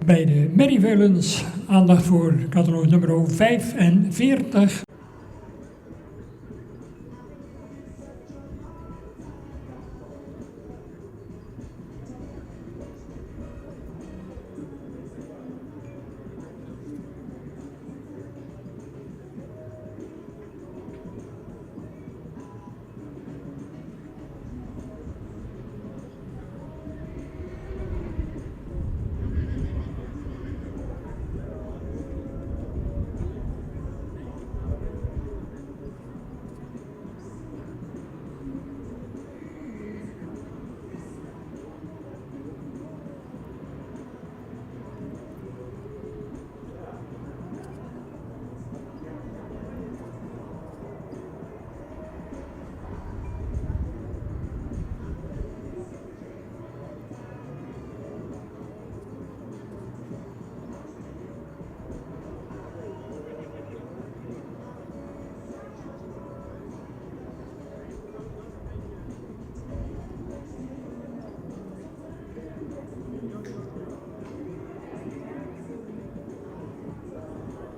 Bij de Merrieveulens aandacht voor catalogus nummer 45.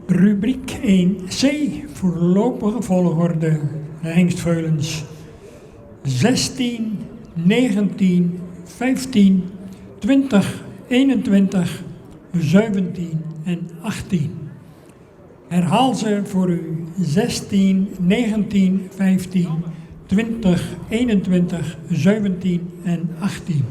Rubriek 1C, voorlopige volgorde, hengstveulens 16, 19, 15, 20, 21, 17 en 18. Herhaal ze voor u 16, 19, 15, 20, 21, 17 en 18.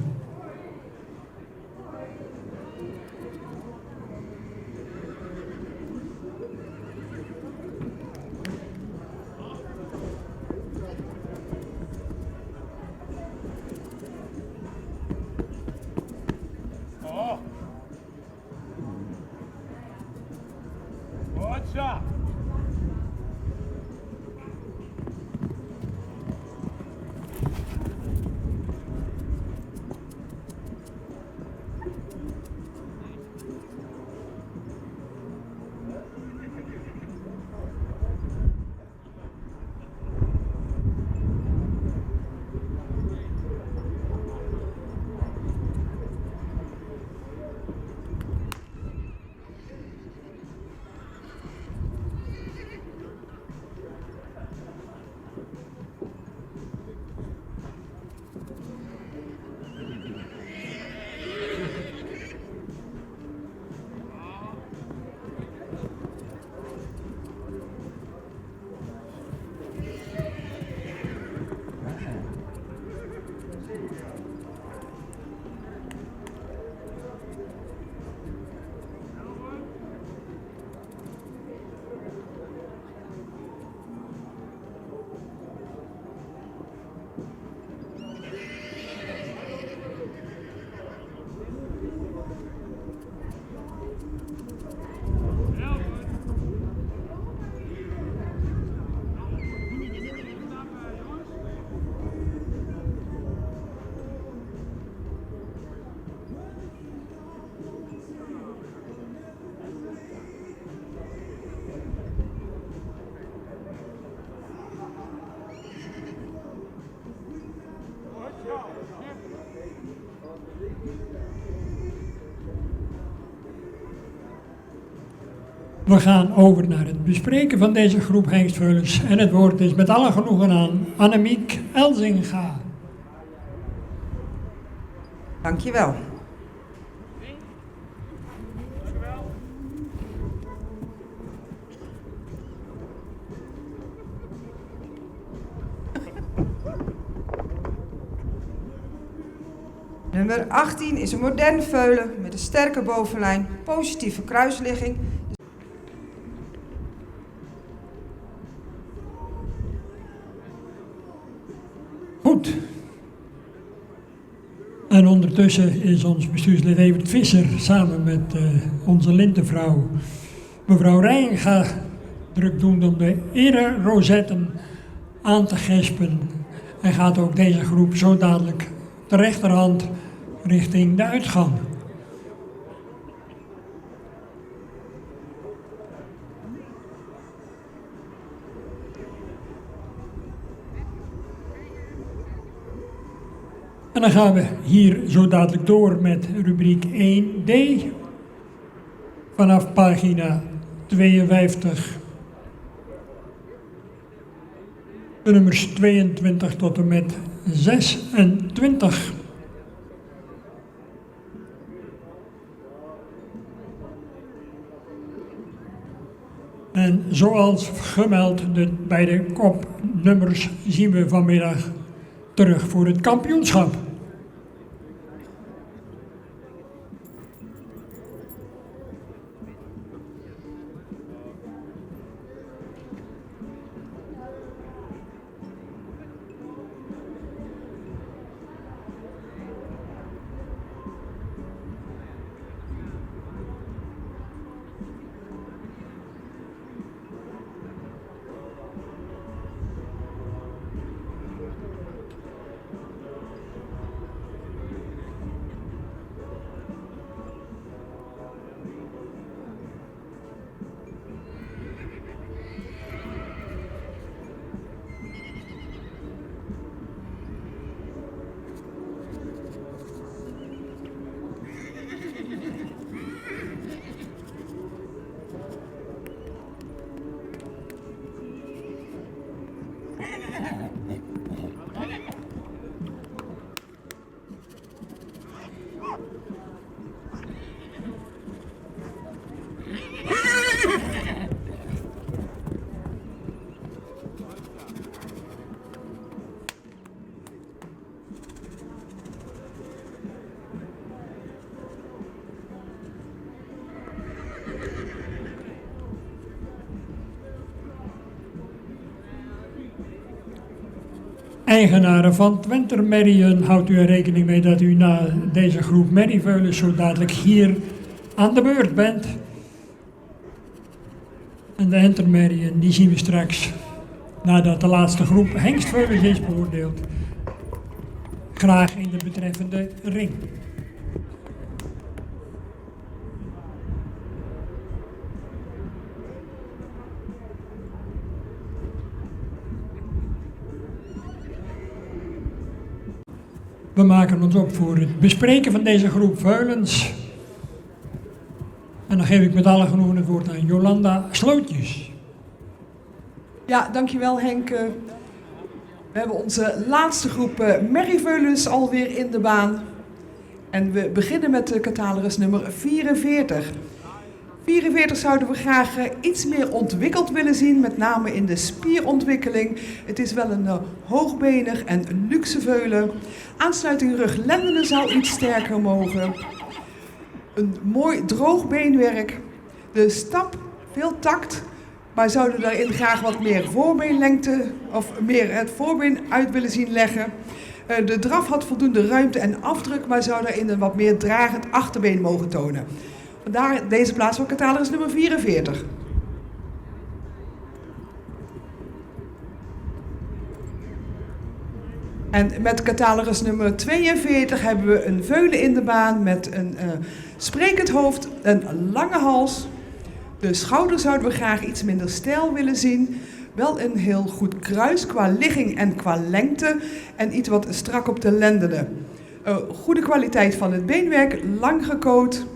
Watcha! We gaan over naar het bespreken van deze groep hengstveulens en het woord is met alle genoegen aan Annemiek Elzinga. Dankjewel. Nummer 18 is een moderne veulen met een sterke bovenlijn, positieve kruisligging. Goed. En ondertussen is ons bestuurslid Evert Visser samen met onze lintenvrouw mevrouw Rijnga druk doen om de ererozetten aan te gespen. En gaat ook deze groep zo dadelijk de rechterhand richting de uitgang. En dan gaan we hier zo dadelijk door met rubriek 1D. vanaf pagina 52. De nummers 22 tot en met 26. En zoals gemeld, de beide kopnummers zien we vanmiddag terug voor het kampioenschap. Eigenaren van Twenter Merrien, houdt u er rekening mee dat u na deze groep merrieveulens zo dadelijk hier aan de beurt bent. En de Entermerrien, die zien we straks, nadat de laatste groep hengstveulens is beoordeeld, graag in de betreffende ring. We maken ons op voor het bespreken van deze groep veulens. En dan geef ik met alle genoegen het woord aan Jolanda Slootjes. Ja, dankjewel Henk. We hebben onze laatste groep merrieveulens alweer in de baan. En we beginnen met de catalogus nummer 44. 44 zouden we graag iets meer ontwikkeld willen zien, met name in de spierontwikkeling. Het is wel een hoogbenig en luxe veulen. Aansluiting ruglendenen zou iets sterker mogen. Een mooi droog beenwerk. De stap, veel tact, maar zouden daarin graag wat meer voorbeenlengte of meer het voorbeen uit willen zien leggen. De draf had voldoende ruimte en afdruk, maar zou daarin een wat meer dragend achterbeen mogen tonen. Vandaar deze plaats voor catalogus nummer 44. En met catalogus nummer 42 hebben we een veulen in de baan met een sprekend hoofd, een lange hals. De schouders zouden we graag iets minder steil willen zien. Wel een heel goed kruis qua ligging en qua lengte en iets wat strak op de lendenen. Goede kwaliteit van het beenwerk, lang gekoot.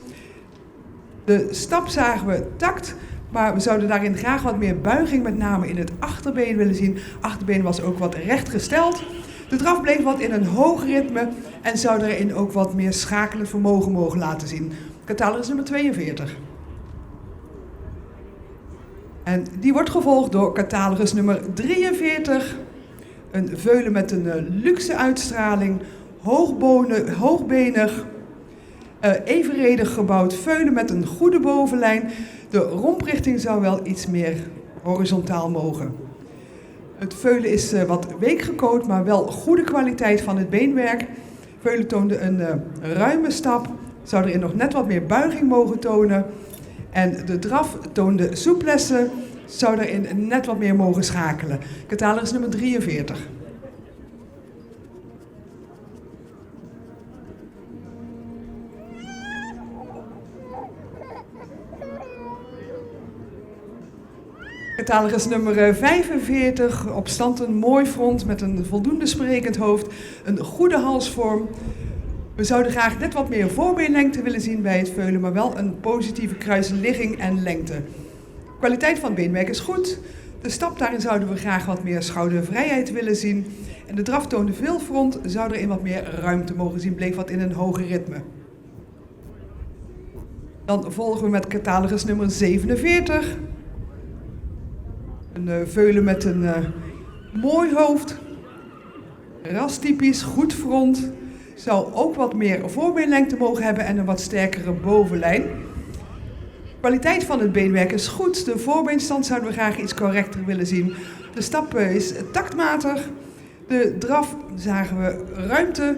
De stap zagen we tact, maar we zouden daarin graag wat meer buiging, met name in het achterbeen willen zien. Achterbeen was ook wat rechtgesteld. De draf bleef wat in een hoog ritme en zou daarin ook wat meer schakelend vermogen mogen laten zien. Catalogus nummer 42. En die wordt gevolgd door catalogus nummer 43. Een veulen met een luxe uitstraling, hoogbenig, evenredig gebouwd veulen met een goede bovenlijn. De romprichting zou wel iets meer horizontaal mogen. Het veulen is wat week gekoot, maar wel goede kwaliteit van het beenwerk. Veulen toonde een ruime stap, zou erin nog net wat meer buiging mogen tonen. En de draf toonde souplesse, zou erin net wat meer mogen schakelen. Catalogus nummer 43. Catalogus nummer 45, op stand een mooi front met een voldoende sprekend hoofd, een goede halsvorm, We zouden graag net wat meer voorbeenlengte willen zien bij het veulen, maar wel een positieve kruisligging en lengte. De kwaliteit van het beenwerk is goed. De stap daarin zouden we graag wat meer schoudervrijheid willen zien. En de draf toonde veel front, zou erin wat meer ruimte mogen zien, bleef wat in een hoger ritme. Dan volgen we met catalogus nummer 47. Een veulen met een mooi hoofd. Rastypisch, goed front. Zou ook wat meer voorbeenlengte mogen hebben en een wat sterkere bovenlijn. De kwaliteit van het beenwerk is goed. De voorbeenstand zouden we graag iets correcter willen zien. De stap is taktmatig. De draf zagen we ruimte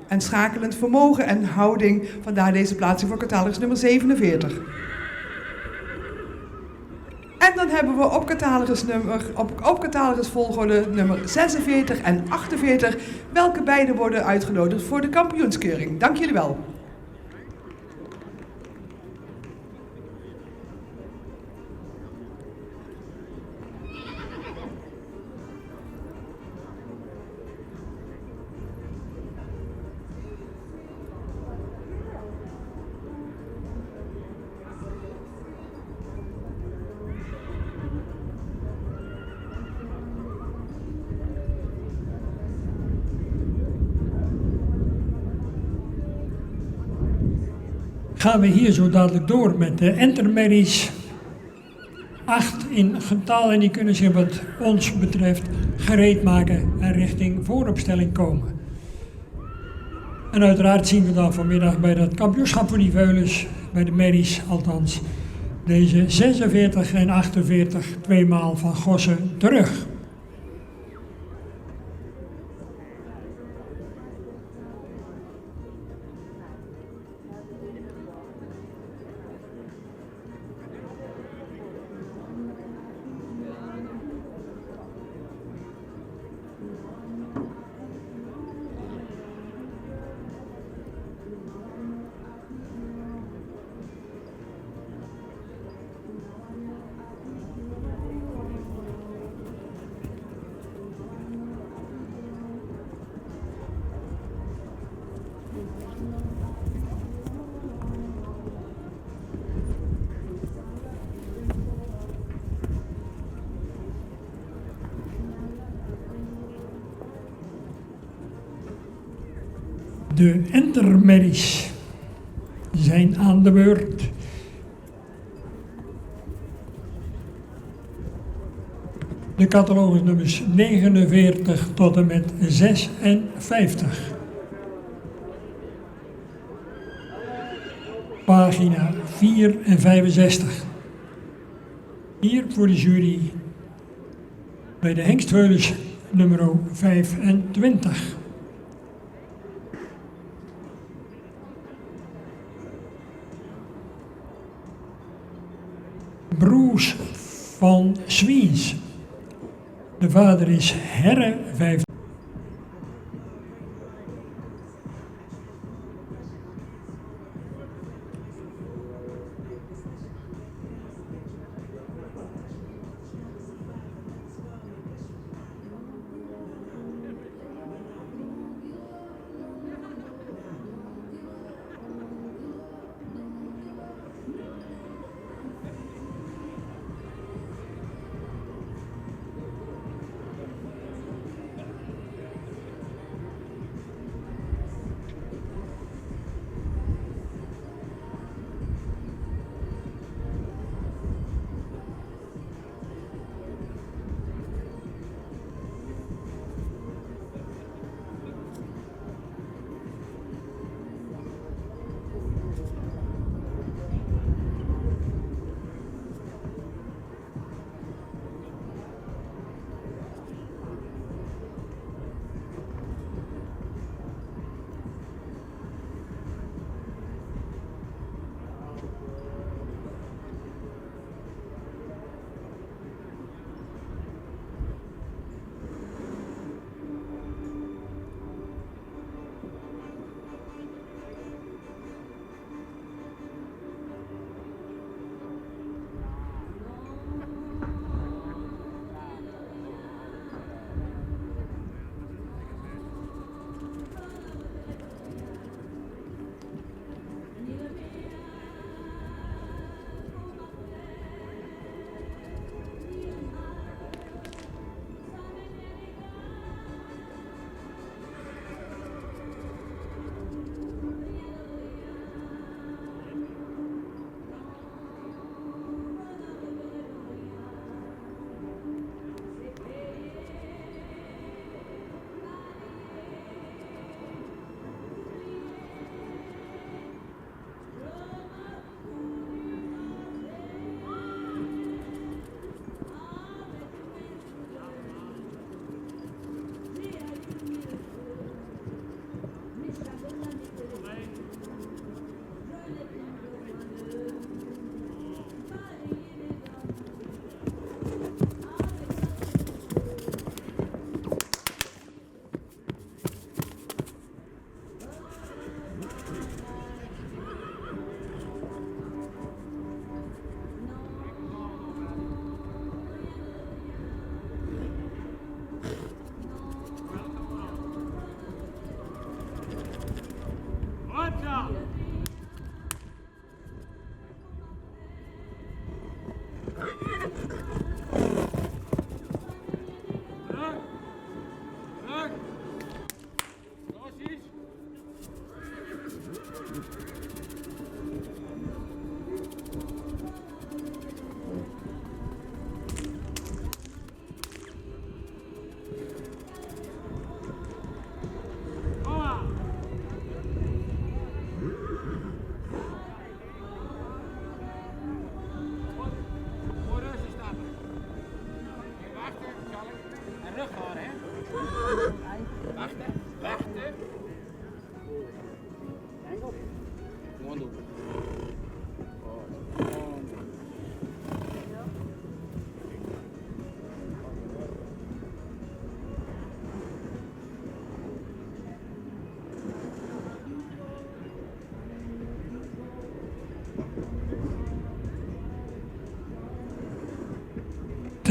en schakelend vermogen en houding. Vandaar deze plaatsing voor catalogus nummer 47. En dan hebben we op catalogus volgorde nummer 46 en 48, welke beide worden uitgenodigd voor de kampioenskeuring. Dank jullie wel. Gaan we hier zo dadelijk door met de intermerries. 8 in getal en die kunnen zich wat ons betreft gereed maken en richting vooropstelling komen. En uiteraard zien we dan vanmiddag bij dat kampioenschap voor die veulens, bij de merries althans, deze 46 en 48 tweemaal van Gossen terug. De intermerries zijn aan de beurt. De catalogus nummers 49 tot en met 56. Pagina 4 en 65. Hier voor de jury bij de hengstveulens nummer 25. Broers van Swiens. De vader is Herre 5.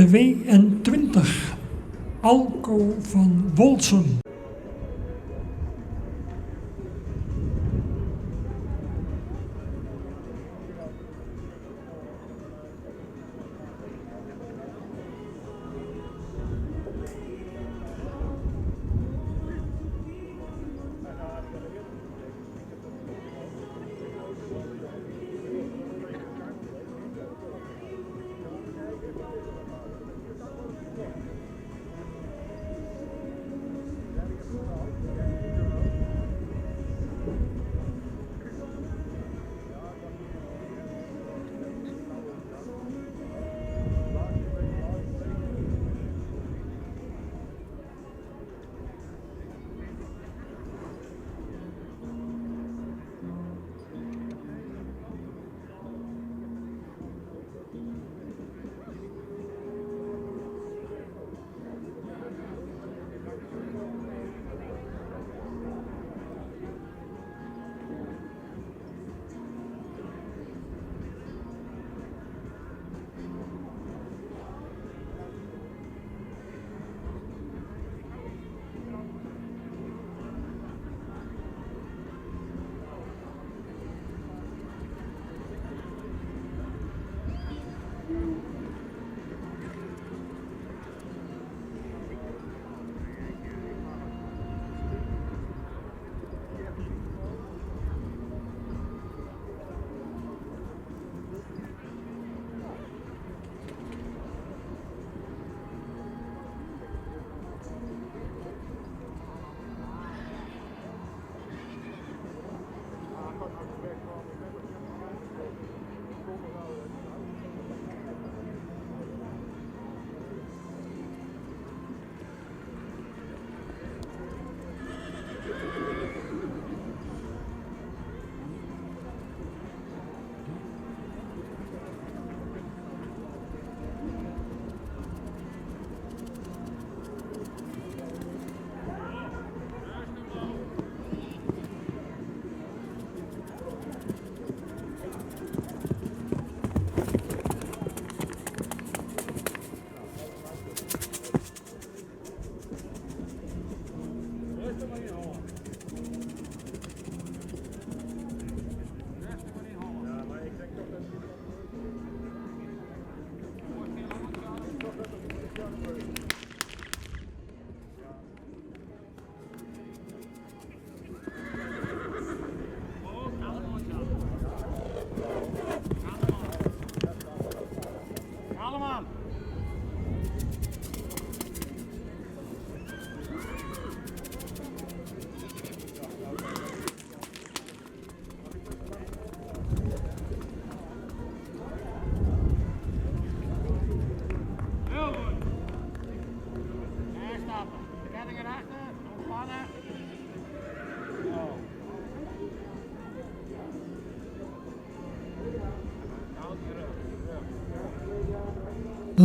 22. Alco van Wolsen.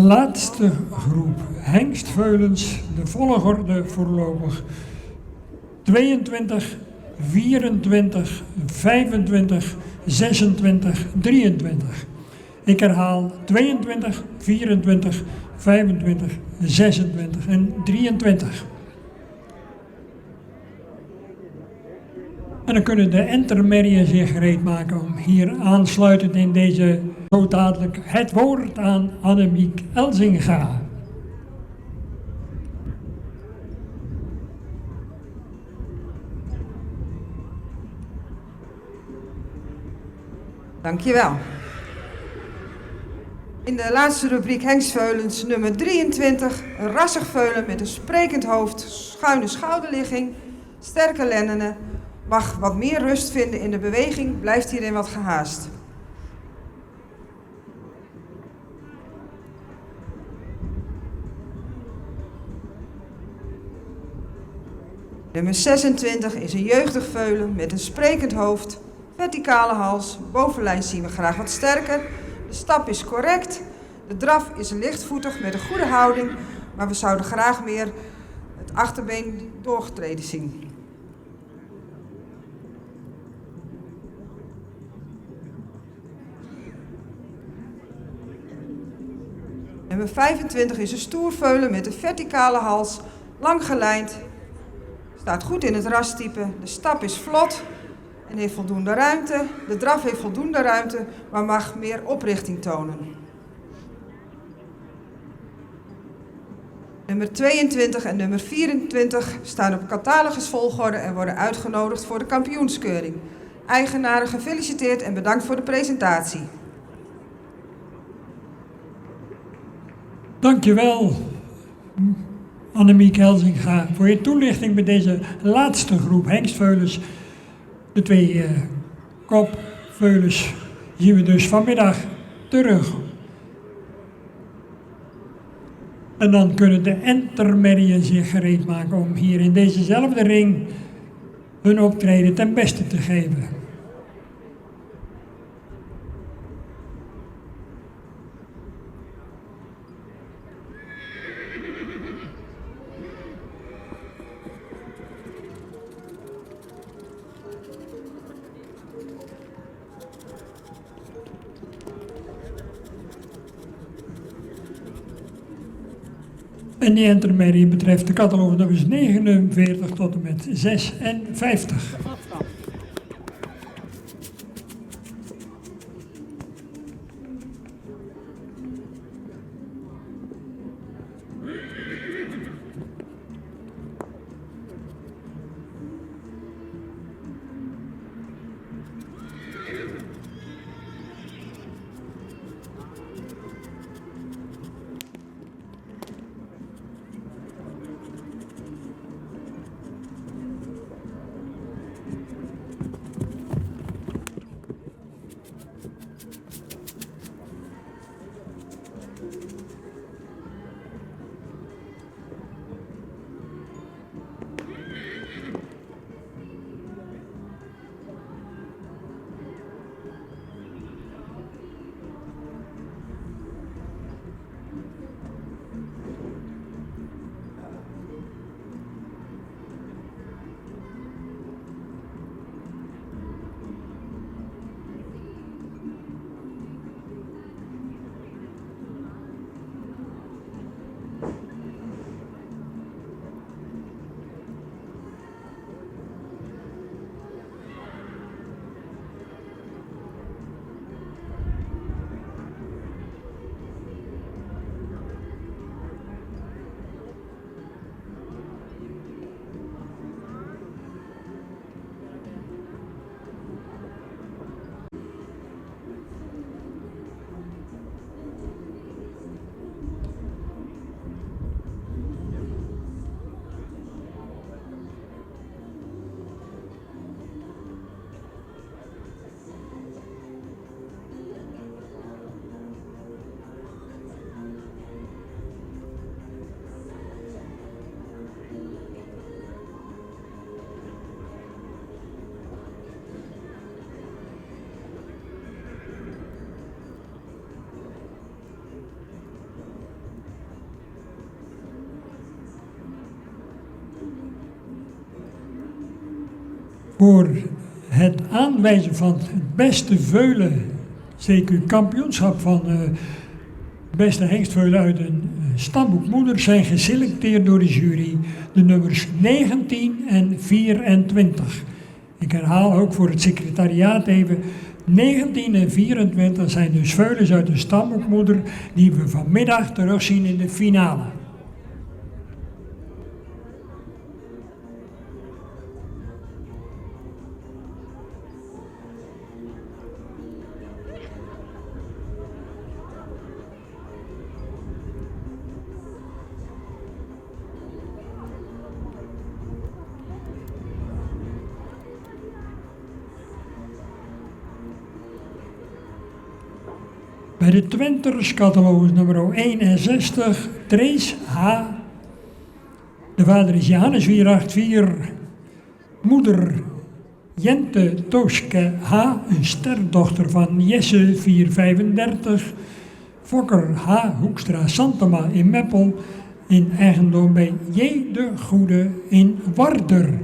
Laatste groep hengstveulens, de volgorde voorlopig 22, 24, 25, 26, 23. Ik herhaal 22, 24, 25, 26 en 23. En dan kunnen de intermediën zich gereed maken om hier aansluitend in deze zo dadelijk het woord aan Annemiek Elzinga. Dankjewel. In de laatste rubriek hengstveulens nummer 23, een rassig veulen met een sprekend hoofd, schuine schouderligging, sterke lendenen, mag wat meer rust vinden in de beweging, blijft hierin wat gehaast. Nummer 26 is een jeugdig veulen met een sprekend hoofd, verticale hals, bovenlijn zien we graag wat sterker. De stap is correct, de draf is lichtvoetig met een goede houding, maar we zouden graag meer het achterbeen doorgetreden zien. Nummer 25 is een stoerveulen met een verticale hals, lang gelijnd. Staat goed in het rastype. De stap is vlot en heeft voldoende ruimte. De draf heeft voldoende ruimte, maar mag meer oprichting tonen. Nummer 22 en nummer 24 staan op catalogusvolgorde en worden uitgenodigd voor de kampioenskeuring. Eigenaren gefeliciteerd en bedankt voor de presentatie. Dankjewel, Annemiek Helsinga, voor je toelichting bij deze laatste groep hengstveulens. De twee kopveulens zien we dus vanmiddag terug. En dan kunnen de intermediën zich gereed maken om hier in dezezelfde ring hun optreden ten beste te geven. En die intermedie betreft de catalognummers 49 tot en met 56. Voor het aanwijzen van het beste veulen, CQ kampioenschap van beste hengstveulen uit een stamboek Moeder, zijn geselecteerd door de jury de nummers 19 en 24. Ik herhaal ook voor het secretariaat even, 19 en 24 zijn dus veulens uit de stamboek Moeder die we vanmiddag terugzien in de finale. Bij de Twenters, catalogus nummer 61, Trace H. De vader is Johannes 484, moeder Jente Tooske H., een sterdochter van Jesse 435, Fokker H. Hoekstra Santema in Meppel, in eigendom bij J. de Goede in Warder.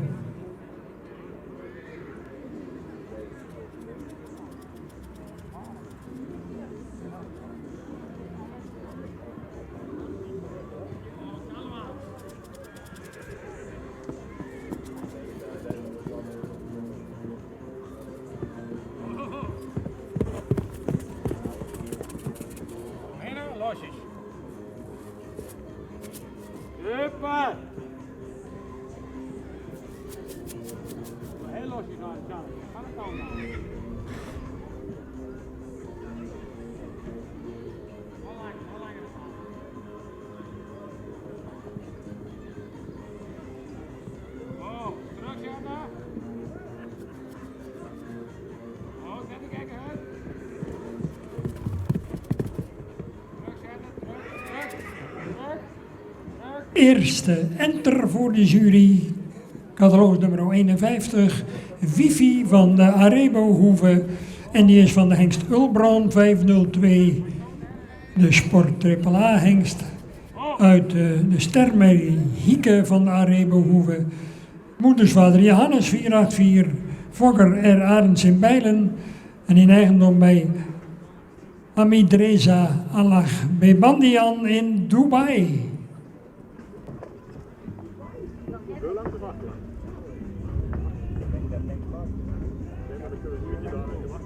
eerste enter voor de jury, catalogus nummer 51, Vivi van de Arebo-hoeve. En die is van de hengst Ulbron 502, de Sport AAA hengst. Uit de stermerrie Hieke van de Arebo-hoeve. Moedersvader Johannes 484, Fokker R. Arends in Bijlen. En in eigendom bij Hamidreza Allah Bebandian in Dubai. Heel lang te wachten. Nee, maar dan kunnen we een uurtje daar in de wacht.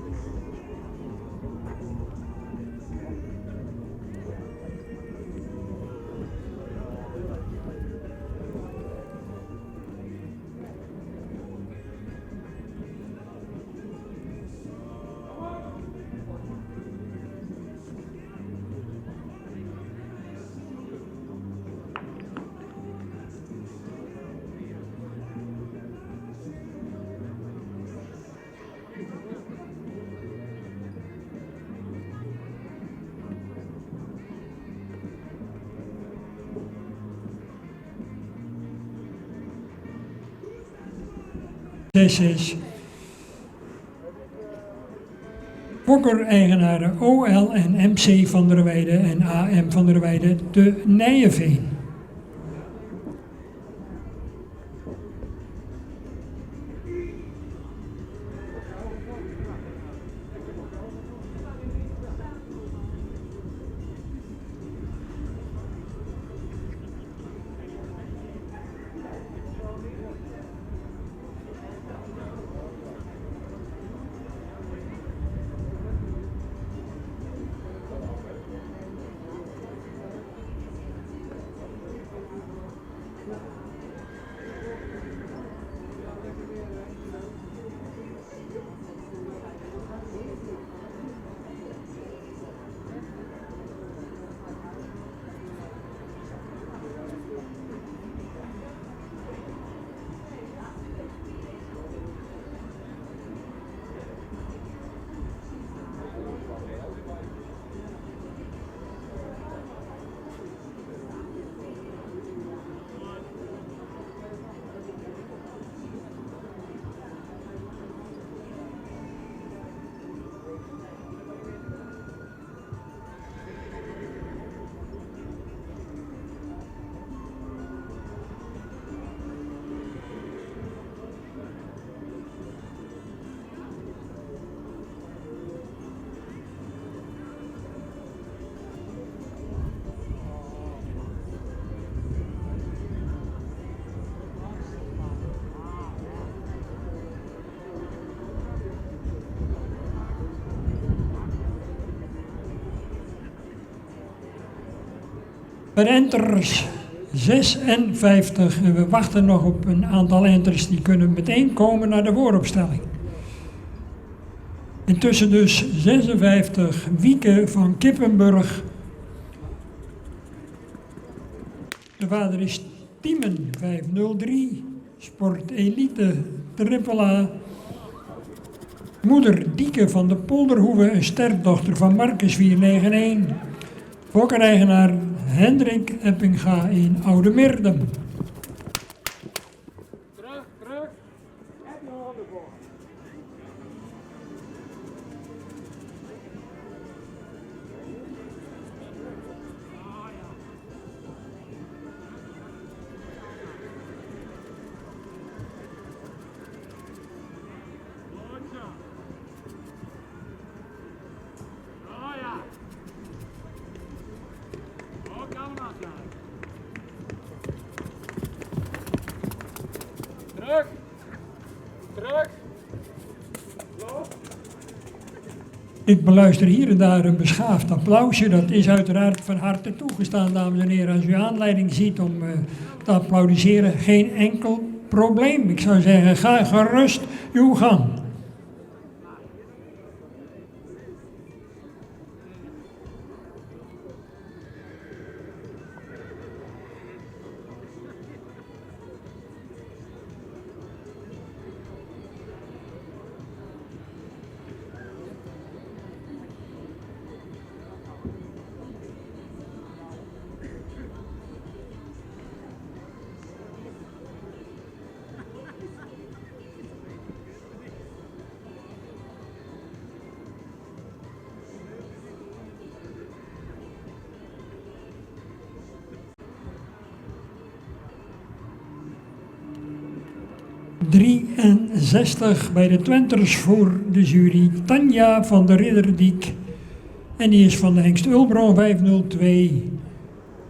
Is Fokker-eigenaren OL en MC van der Weide en AM van der Weide te Nijenveen. Per enters 56 en we wachten nog op een aantal enters die kunnen meteen komen naar de vooropstelling. Intussen dus 56 Wieke van Kippenburg. De vader is Tiemen 503, Sport Elite AAA. Moeder Dieke van de Polderhoeve, een sterkdochter van Marcus 491. Fokkereigenaar Hendrik Eppinga in Oude Meerdem. Terug, terug. En de handen voor. Terug. Terug. Loop. Ik beluister hier en daar een beschaafd applausje. Dat is uiteraard van harte toegestaan, dames en heren. Als u aanleiding ziet om te applaudisseren, geen enkel probleem. Ik zou zeggen, ga gerust uw gang. 63 bij de Twenters voor de jury Tanja van der Ridderdiek. En die is van de Hengst Ulbron 502.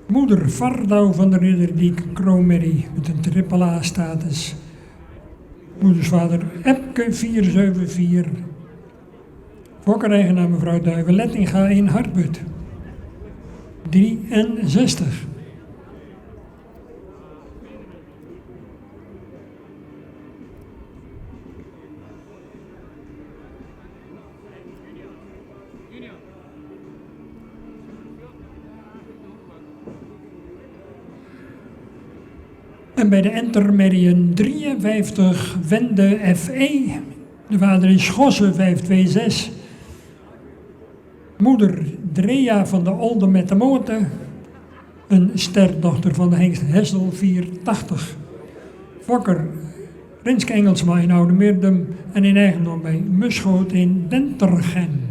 Moeder Vardouw van der Ridderdiek, Kroonmerrie met een AAA-status. Moedersvader Epke 474. Fokkereigenaar mevrouw Duiven-Lettinga in Hartput. 63. En bij de Entermerien 53 Wende FE. De vader is Schossen 526. Moeder Drea van de Olde met de Moten. Een sterdochter van de Hengst Hessel 480. Fokker Rinske Engelsma in Oude Meerdum en in eigendom bij Muschoot in Dentergem.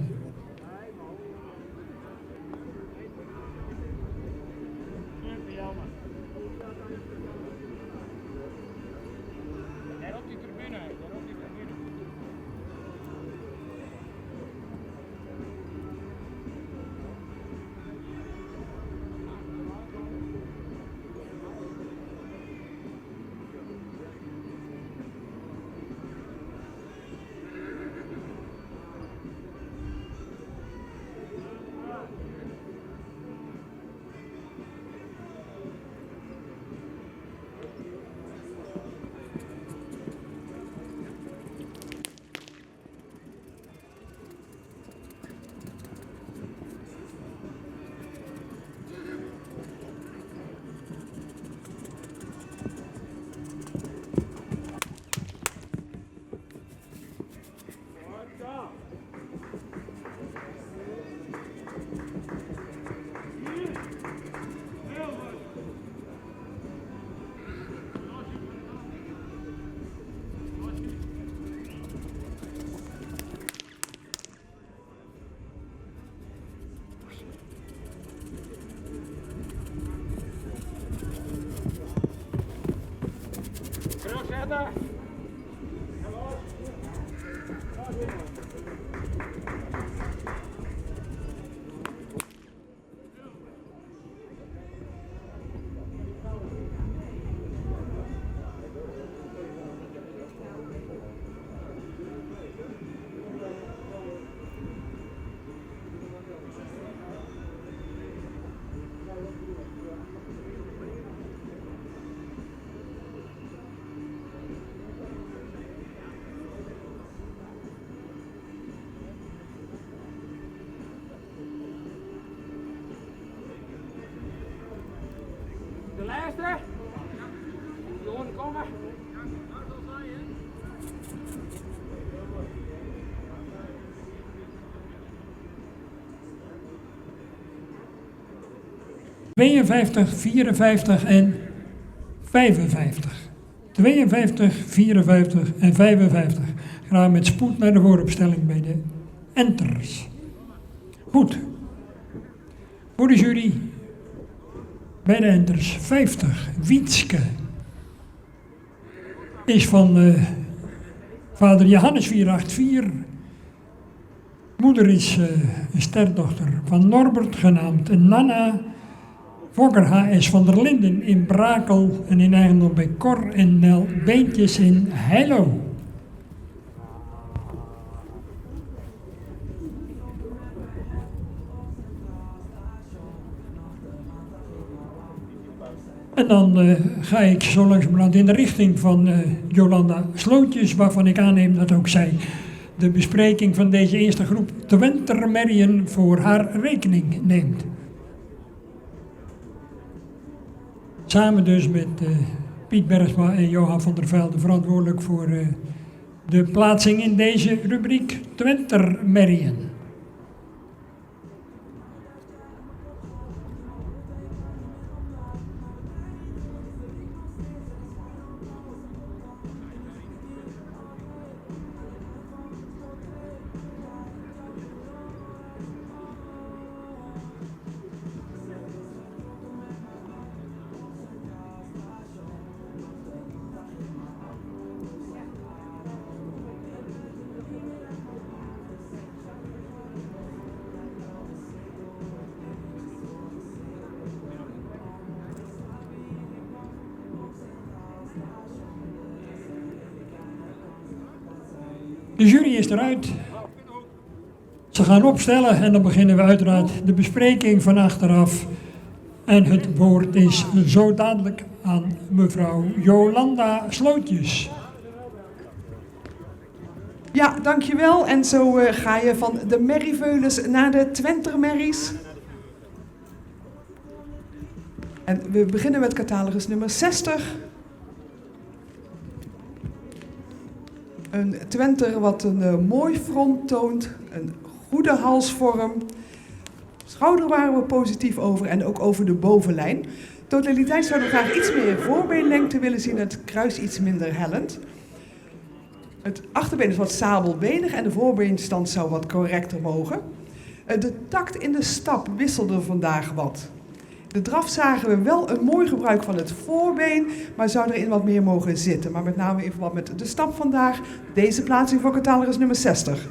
Terugzetten. 52, 54 en 55. 52, 54 en 55. Graag met spoed naar de vooropstelling bij de Enters. Goed. Voor de jury bij de Enters 50. Wietske is van vader Johannes 484. Moeder is een sterdochter van Norbert, genaamd Nana. Fokker H.S. van der Linden in Brakel en in eigendom bij Cor en Nel Beentjes in Heilo. En dan ga ik zo langzamerhand in de richting van Jolanda Slootjes, waarvan ik aanneem dat ook zij de bespreking van deze eerste groep Twentermerien voor haar rekening neemt. Samen dus met Piet Bergsma en Johan van der Velde verantwoordelijk voor de plaatsing in deze rubriek Twentermerien. De jury is eruit. Ze gaan opstellen en dan beginnen we uiteraard de bespreking van achteraf. En het woord is zo dadelijk aan mevrouw Jolanda Slootjes. Ja, dankjewel. En zo ga je van de merrieveulens naar de Twentermerries. En we beginnen met catalogus nummer 60. Een Twenter wat een mooi front toont, een goede halsvorm. Schouder waren we positief over en ook over de bovenlijn. Totaliteit zouden we graag iets meer voorbeenlengte willen zien, het kruis iets minder hellend. Het achterbeen is wat sabelbenig en de voorbeenstand zou wat correcter mogen. De takt in de stap wisselde vandaag wat. De draf zagen we wel een mooi gebruik van het voorbeen, maar zou erin wat meer mogen zitten. Maar met name in verband met de stap vandaag, deze plaatsing voor catalogus nummer 60.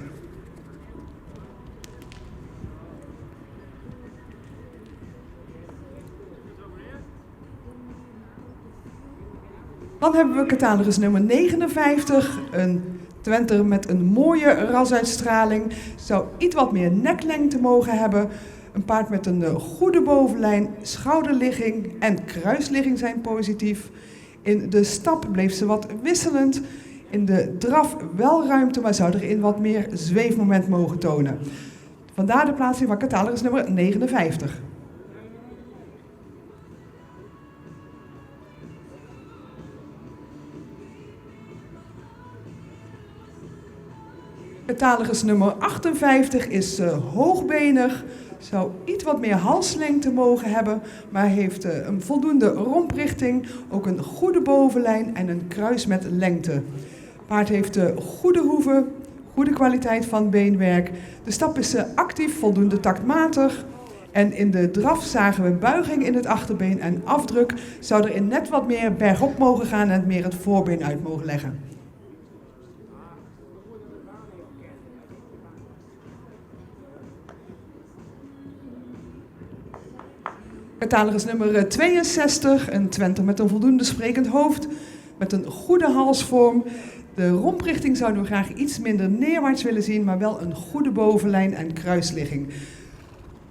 Dan hebben we catalogus nummer 59, een Twenter met een mooie rasuitstraling. Zou iets wat meer neklengte mogen hebben. Een paard met een goede bovenlijn, schouderligging en kruisligging zijn positief. In de stap bleef ze wat wisselend. In de draf wel ruimte, maar zou erin wat meer zweefmoment mogen tonen. Vandaar de plaatsing van catalogus nummer 59. Catalogus nummer 58 is hoogbenig, zou iets wat meer halslengte mogen hebben, maar heeft een voldoende romprichting, ook een goede bovenlijn en een kruis met lengte. Paard heeft goede hoeven, goede kwaliteit van beenwerk. De stap is actief, voldoende taktmatig. En in de draf zagen we buiging in het achterbeen en afdruk zou er in net wat meer bergop mogen gaan en meer het voorbeen uit mogen leggen. Catalogus nummer 62, een Twenter met een voldoende sprekend hoofd, met een goede halsvorm. De romprichting zouden we graag iets minder neerwaarts willen zien, maar wel een goede bovenlijn en kruisligging.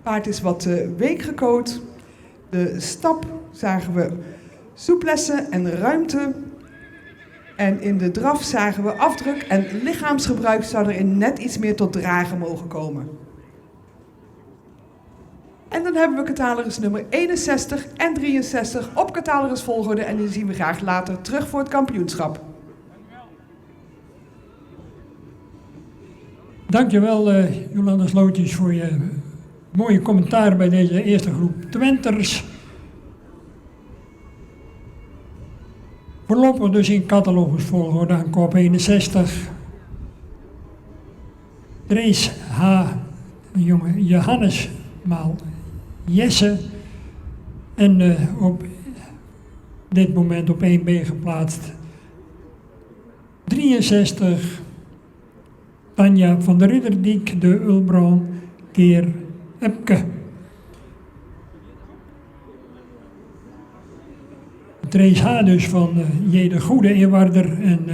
Paard is wat week gecoat. De stap zagen we souplesse en ruimte. En in de draf zagen we afdruk en lichaamsgebruik zou erin net iets meer tot dragen mogen komen. En dan hebben we catalogus nummer 61 en 63 op catalogusvolgorde en die zien we graag later terug voor het kampioenschap. Dankjewel Jolanda Slootjes voor je mooie commentaar bij deze eerste groep Twenters. Voorlopig dus in catalogusvolgorde aan kop 61. Drees H. Jonge Johannes maal Jesse. En op dit moment op 1B geplaatst 63. Tanja van der Ridderdiek, de Ulbron, keer Epke. Trace H. dus van J. de Goede Ewarder en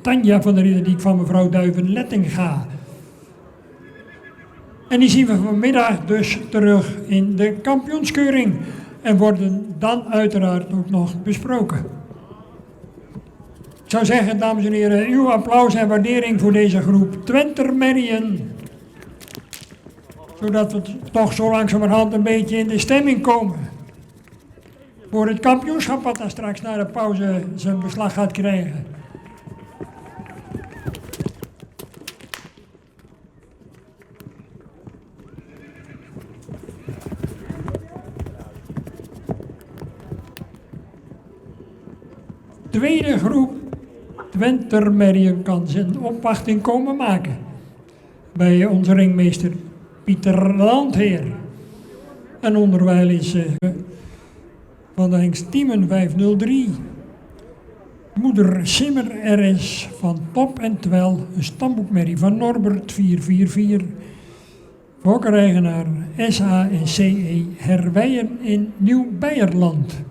Tanja van der Ridderdiek van mevrouw Duiven-Lettinga. En die zien we vanmiddag dus terug in de kampioenskeuring en worden dan uiteraard ook nog besproken. Ik zou zeggen, dames en heren, uw applaus en waardering voor deze groep Twentermerrien. Zodat we toch zo langzamerhand een beetje in de stemming komen. Voor het kampioenschap wat dan straks na de pauze zijn beslag gaat krijgen. Tweede groep Twentermerrien kan zijn opwachting komen maken bij onze ringmeester Pieter Landheer. En onderwijl is van de Hengst Tiemen 503, moeder Simmer RS van Top en Twel, een stamboekmerrie van Norbert 444, fokkereigenaar SA en CE Herwijen in Nieuw-Beierland.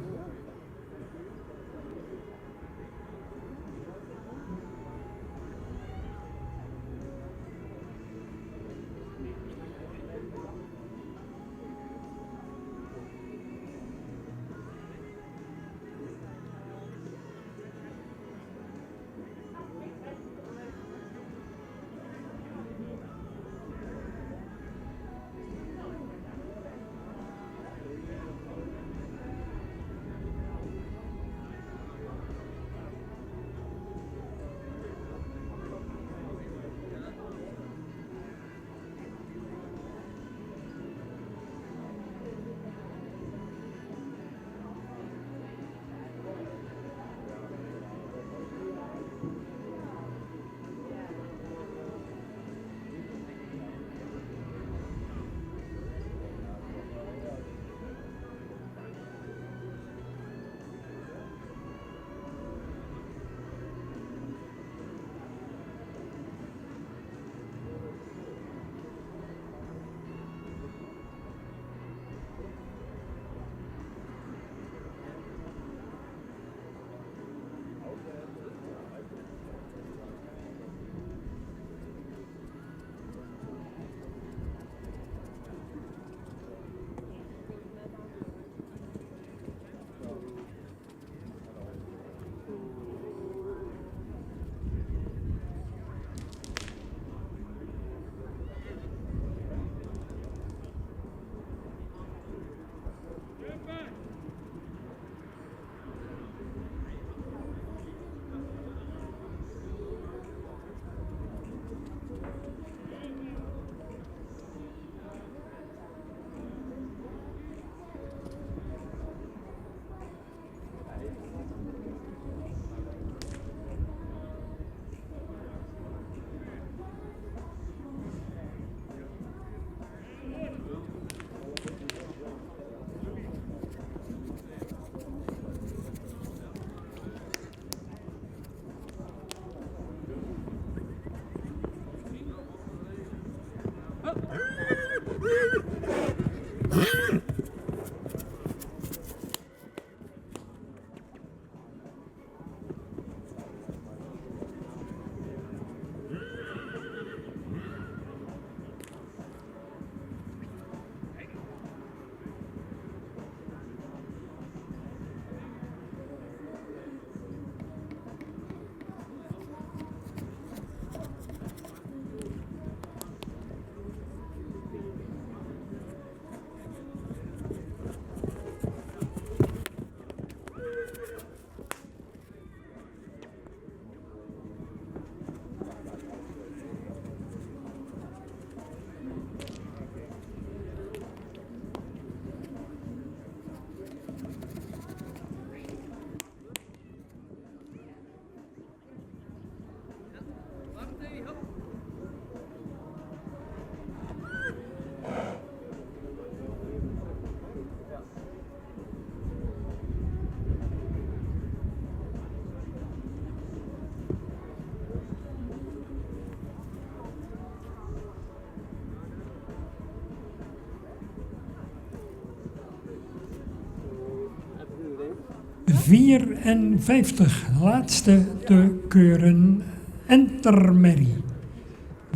54, laatste te keuren, Entermerrie.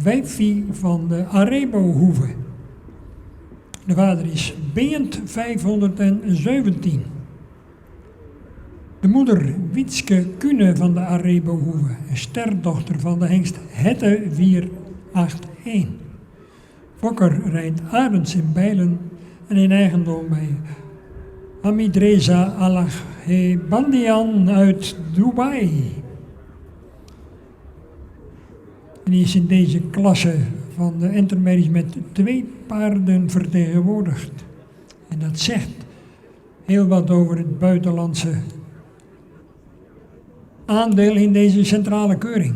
Wijfie van de Arebo-hoeve. De vader is Beent 517. De moeder Wietske Kune van de Arebo-hoeve, een sterdochter van de hengst Hette 481. Fokker rijdt Arends in Bijlen en in eigendom bij Hamidreza Al-Bandian uit Dubai. En die is in deze klasse van de Entermerries met 2 paarden vertegenwoordigd. En dat zegt heel wat over het buitenlandse aandeel in deze centrale keuring.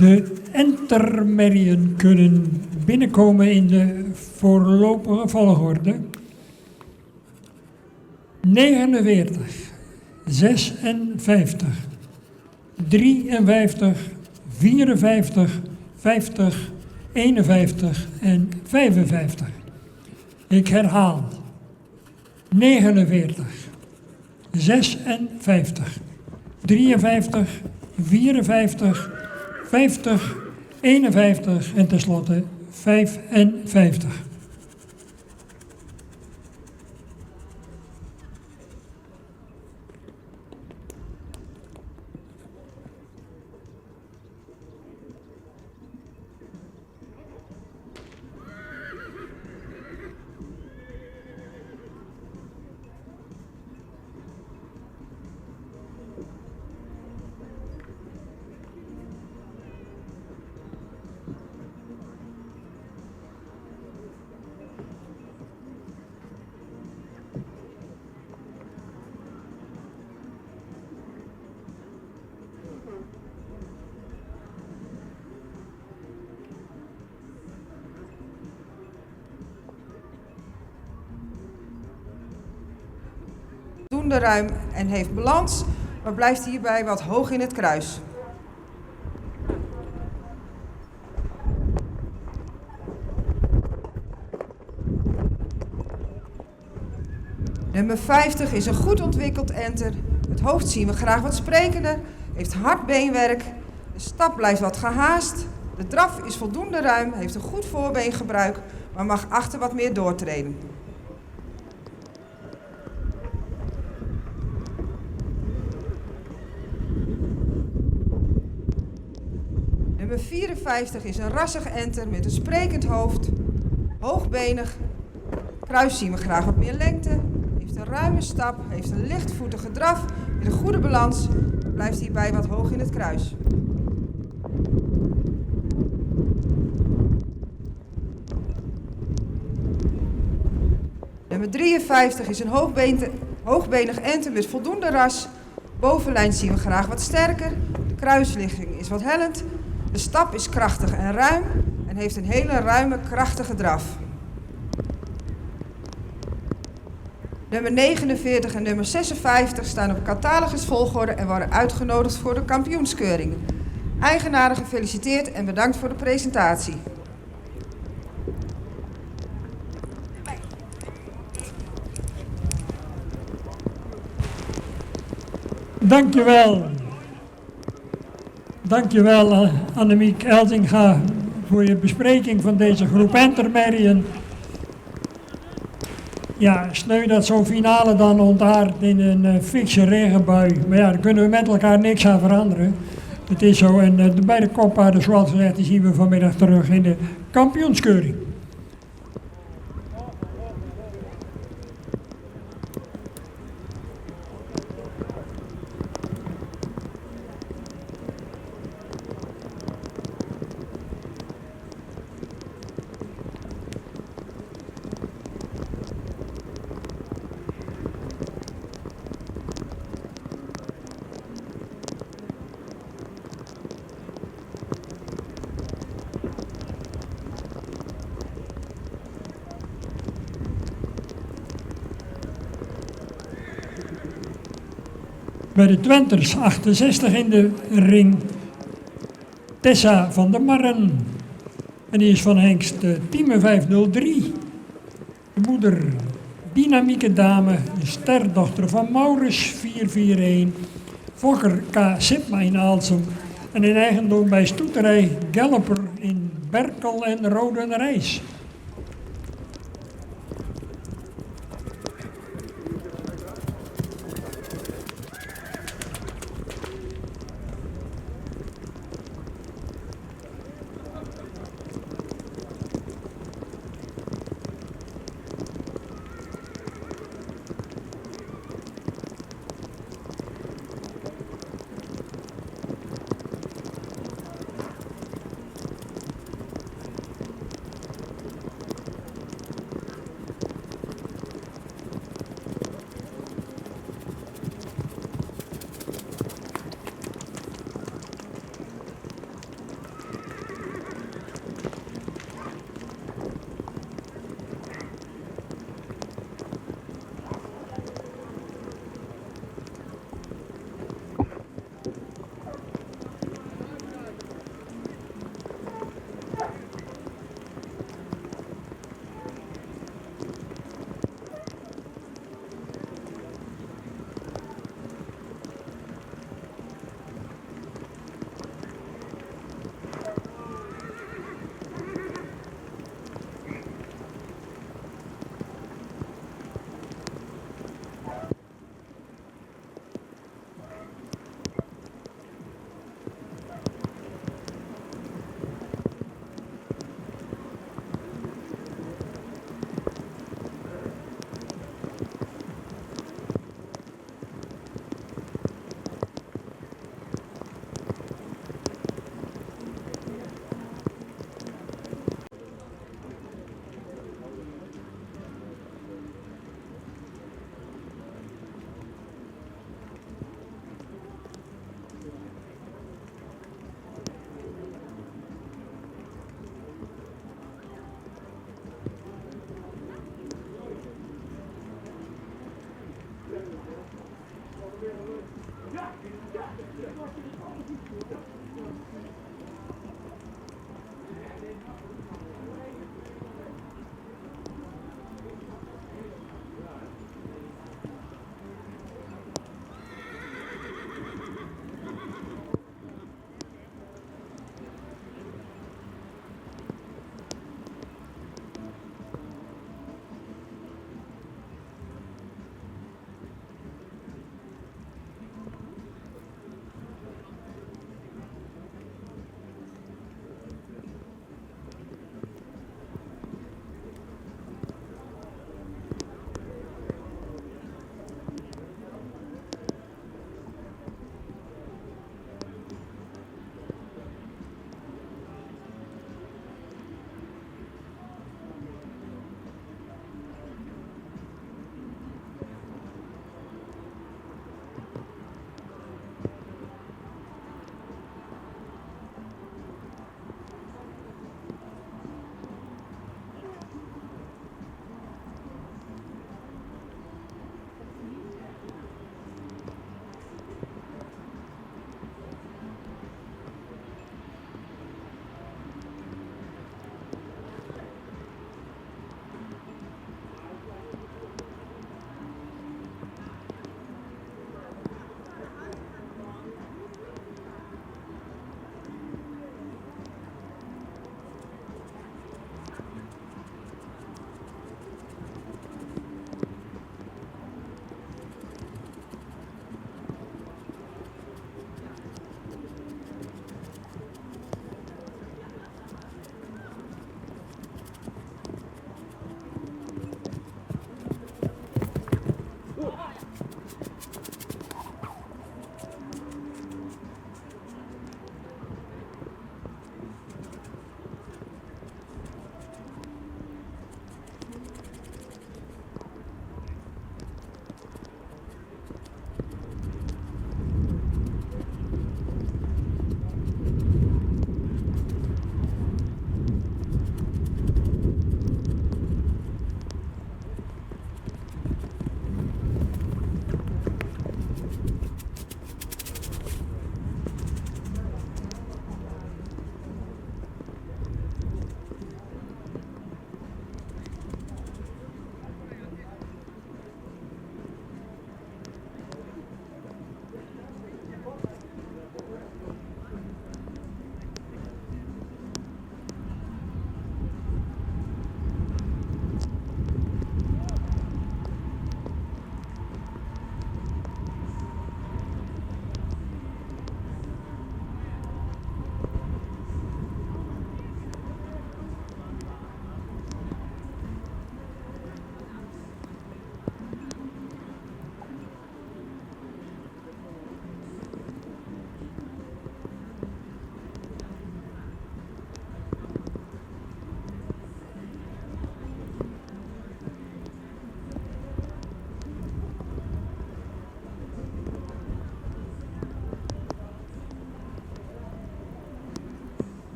De Entermerrien kunnen binnenkomen in de voorlopige volgorde. 49, 56, 53, 54, 50, 51 en 55. Ik herhaal. 49, 56, 53, 54, 50, 51 en tenslotte 55. voldoende ruim en heeft balans, maar blijft hierbij wat hoog in het kruis. Nummer 50 is een goed ontwikkeld enter. Het hoofd zien we graag wat sprekender, heeft hard beenwerk, de stap blijft wat gehaast, de draf is voldoende ruim, heeft een goed voorbeengebruik, maar mag achter wat meer doortreden. Nummer 54 is een rassig enter met een sprekend hoofd, hoogbenig, kruis zien we graag wat meer lengte, heeft een ruime stap, heeft een lichtvoetige draf met een goede balans, blijft hierbij wat hoog in het kruis. Nummer 53 is een hoogbenig enter met voldoende ras. Bovenlijn zien we graag wat sterker. De kruisligging is wat hellend. De stap is krachtig en ruim en heeft een hele ruime, krachtige draf. Nummer 49 en nummer 56 staan op catalogusvolgorde en worden uitgenodigd voor de kampioenskeuring. Eigenaren gefeliciteerd en bedankt voor de presentatie. Dankjewel. Dankjewel Annemiek Elzinga voor je bespreking van deze groep entermerrien. Ja, sneu dat zo'n finale dan ontaart in een fikse regenbui. Maar ja, daar kunnen we met elkaar niks aan veranderen. Het is zo en de beide koppaarden, zoals gezegd, die zien we vanmiddag terug in de kampioenskeuring. Bij de Twenters 68 in de ring, Tessa van der Marren. En die is van Hengst Tieme 503. De moeder, dynamieke dame, een sterdochter van Maurus 441. Fokker K. Sipma in Aalsum. En in eigendom bij stoeterij Galloper in Berkel en Rodenrijs.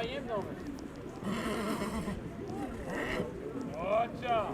je hem dan eens. Hotja.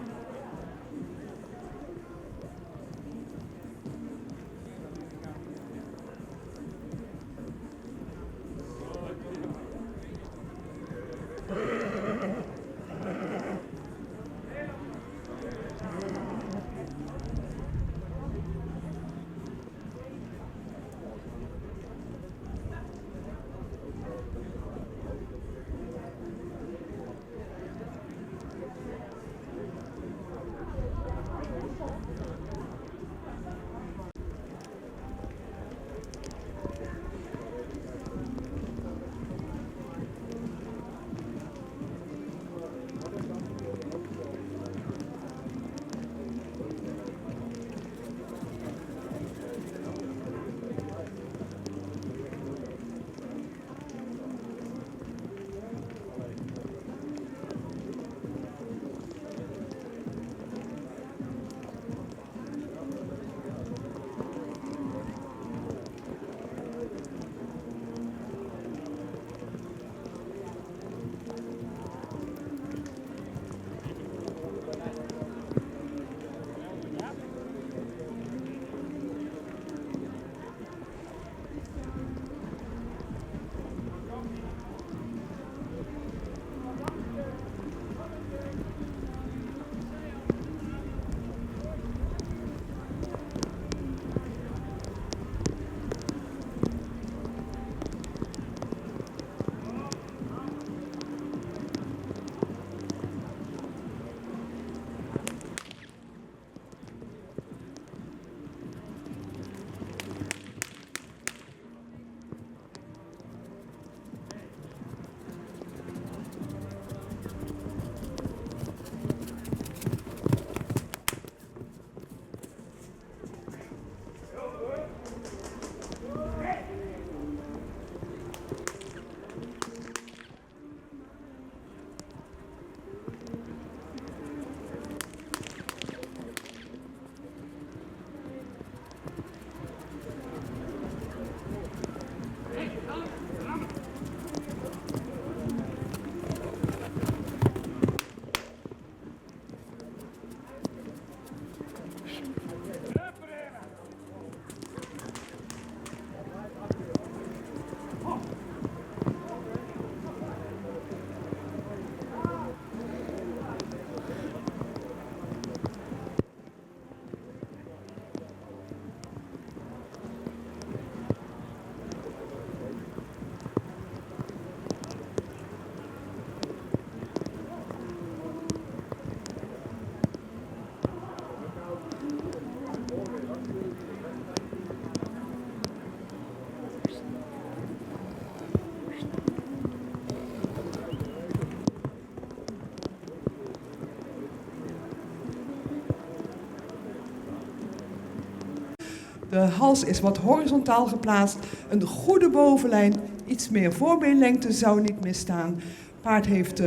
De hals is wat horizontaal geplaatst. Een goede bovenlijn, iets meer voorbeenlengte zou niet misstaan. Paard heeft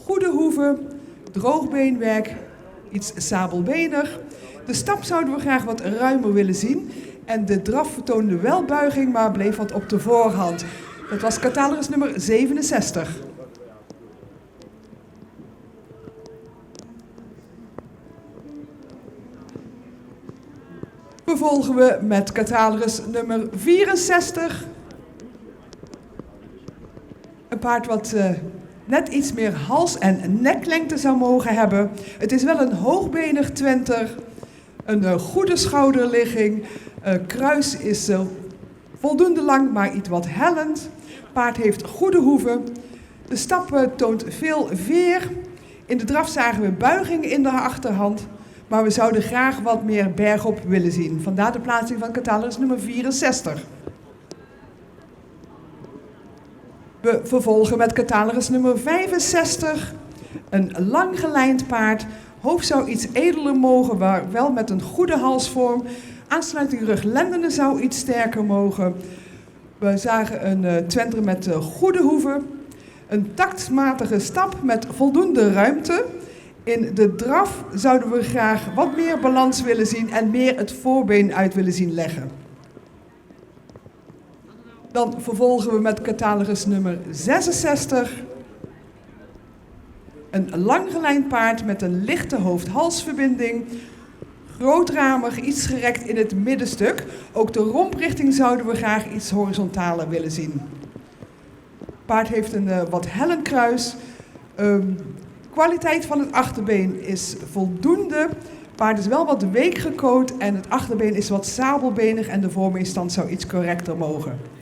goede hoeven, droog beenwerk, iets sabelbenig. De stap zouden we graag wat ruimer willen zien. En de draf vertoonde wel buiging, maar bleef wat op de voorhand. Dat was catalogus nummer 67. Vervolgen we met catalogus nummer 64. Een paard wat net iets meer hals- en neklengte zou mogen hebben. Het is wel een hoogbenig twenter. Een goede schouderligging. Kruis is voldoende lang, maar iets wat hellend. Paard heeft goede hoeven. De stap toont veel veer. In de draf zagen we buiging in de achterhand. Maar we zouden graag wat meer bergop willen zien. Vandaar de plaatsing van catalogus nummer 64. We vervolgen met catalogus nummer 65. Een lang gelijnd paard. Hoofd zou iets edeler mogen, maar wel met een goede halsvorm. Aansluiting ruglendenen zou iets sterker mogen. We zagen een twenter met goede hoeven. Een taktmatige stap met voldoende ruimte. In de draf zouden we graag wat meer balans willen zien en meer het voorbeen uit willen zien leggen. Dan vervolgen we met catalogus nummer 66. Een langgelijnd paard met een lichte hoofd-halsverbinding. Grootramig, iets gerekt in het middenstuk. Ook de romprichting zouden we graag iets horizontaler willen zien. Paard heeft een wat hellend kruis. Kwaliteit van het achterbeen is voldoende. Paard is wel wat week gekoot en het achterbeen is wat sabelbenig en de vormingstand zou iets correcter mogen.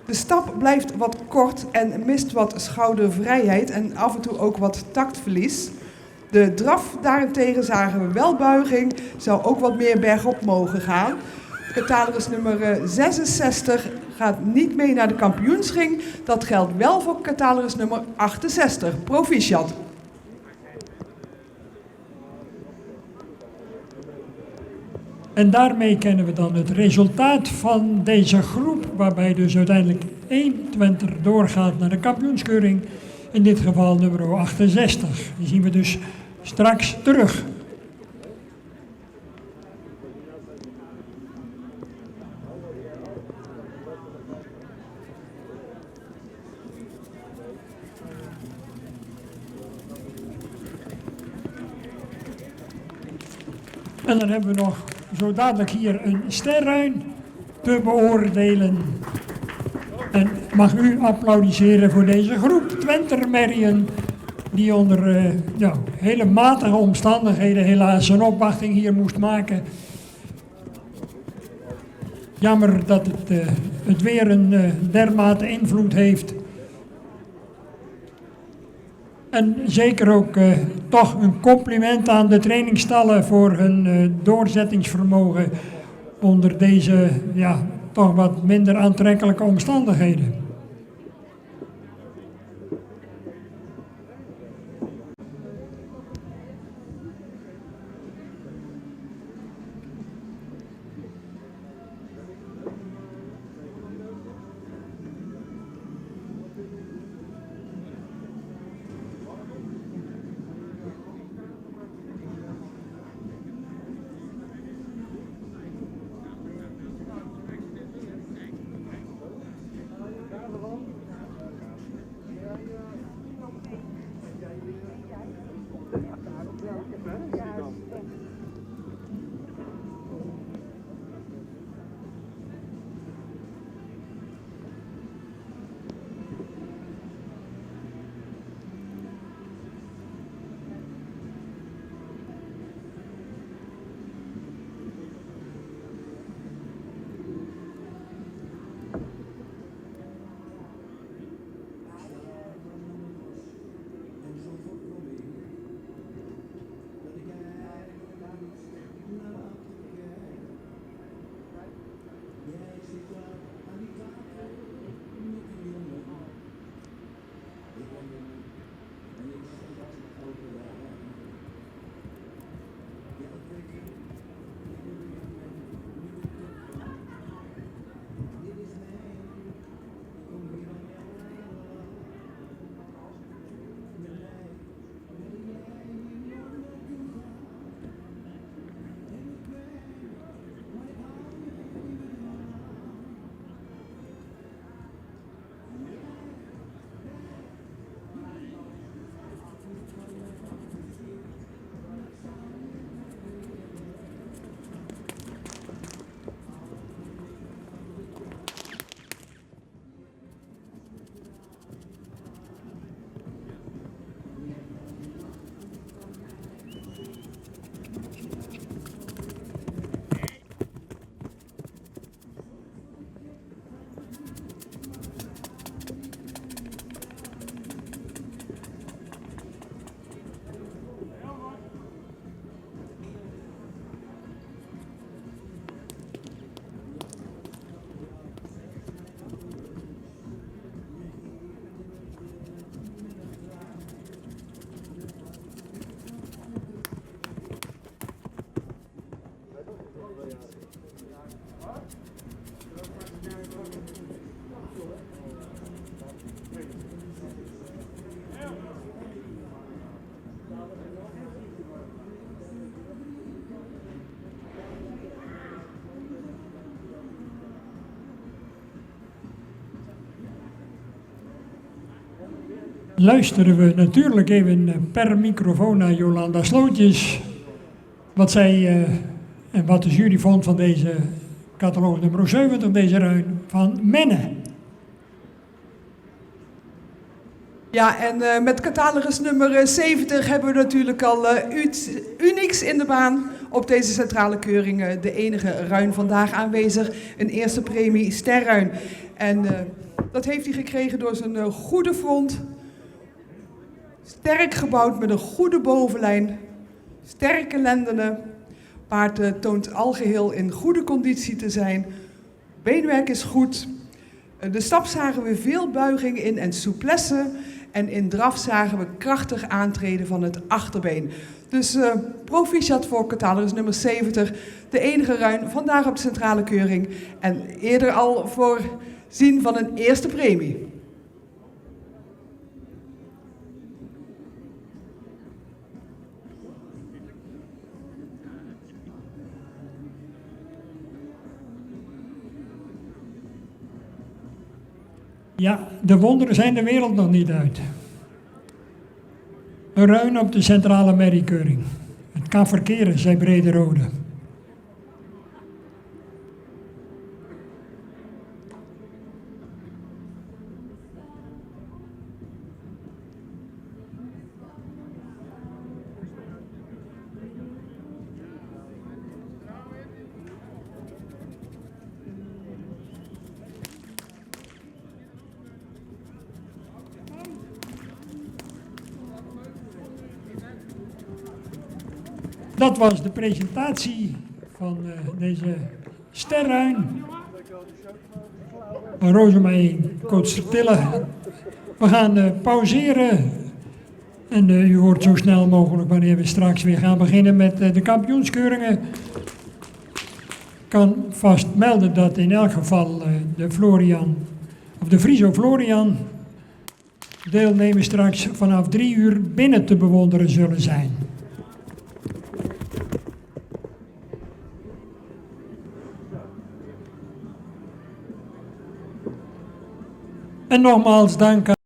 De stap blijft wat kort en mist wat schoudervrijheid en af en toe ook wat taktverlies. De draf daarentegen zagen we wel buiging, zou ook wat meer bergop mogen gaan. Catalogus nummer 66 gaat niet mee naar de kampioensring. Dat geldt wel voor catalogus nummer 68. Proficiat. En daarmee kennen we dan het resultaat van deze groep, waarbij dus uiteindelijk 1 Twenter doorgaat naar de kampioenskeuring. In dit geval nummer 68. Die zien we dus straks terug. En dan hebben we nog zo dadelijk hier een sterruin te beoordelen. En mag u applaudisseren voor deze groep Twentermerrien die onder hele matige omstandigheden helaas een opwachting hier moest maken. Jammer dat het weer een dermate invloed heeft. En zeker ook toch een compliment aan de trainingstallen voor hun doorzettingsvermogen onder deze toch wat minder aantrekkelijke omstandigheden. luisteren we natuurlijk even per microfoon naar Jolanda Slootjes. Wat zij en wat de jury vond van deze catalogus nummer 70, deze ruin van Menne. Ja, en met catalogus nummer 70 hebben we natuurlijk al unieks in de baan op deze centrale keuring. De enige ruin vandaag aanwezig, een eerste premie sterruin. En dat heeft hij gekregen door zijn goede front, sterk gebouwd met een goede bovenlijn, sterke lendenen. Paard toont algeheel in goede conditie te zijn. Beenwerk is goed. De stap zagen we veel buiging in en souplesse. En in draf zagen we krachtig aantreden van het achterbeen. Dus proficiat voor catalogus nummer 70. De enige ruin vandaag op de centrale keuring. En eerder al voorzien van een eerste premie. Ja, de wonderen zijn de wereld nog niet uit. Een ruin op de centrale merriekeuring. Het kan verkeren, zei Brederode. Dat was de presentatie van deze sterruin. Rosemary Kootstertille. We gaan pauzeren. En u hoort zo snel mogelijk wanneer we straks weer gaan beginnen met de kampioenskeuringen. Ik kan vast melden dat in elk geval de Friso Florian deelnemers straks vanaf 3 uur binnen te bewonderen zullen zijn. En nogmaals dank aan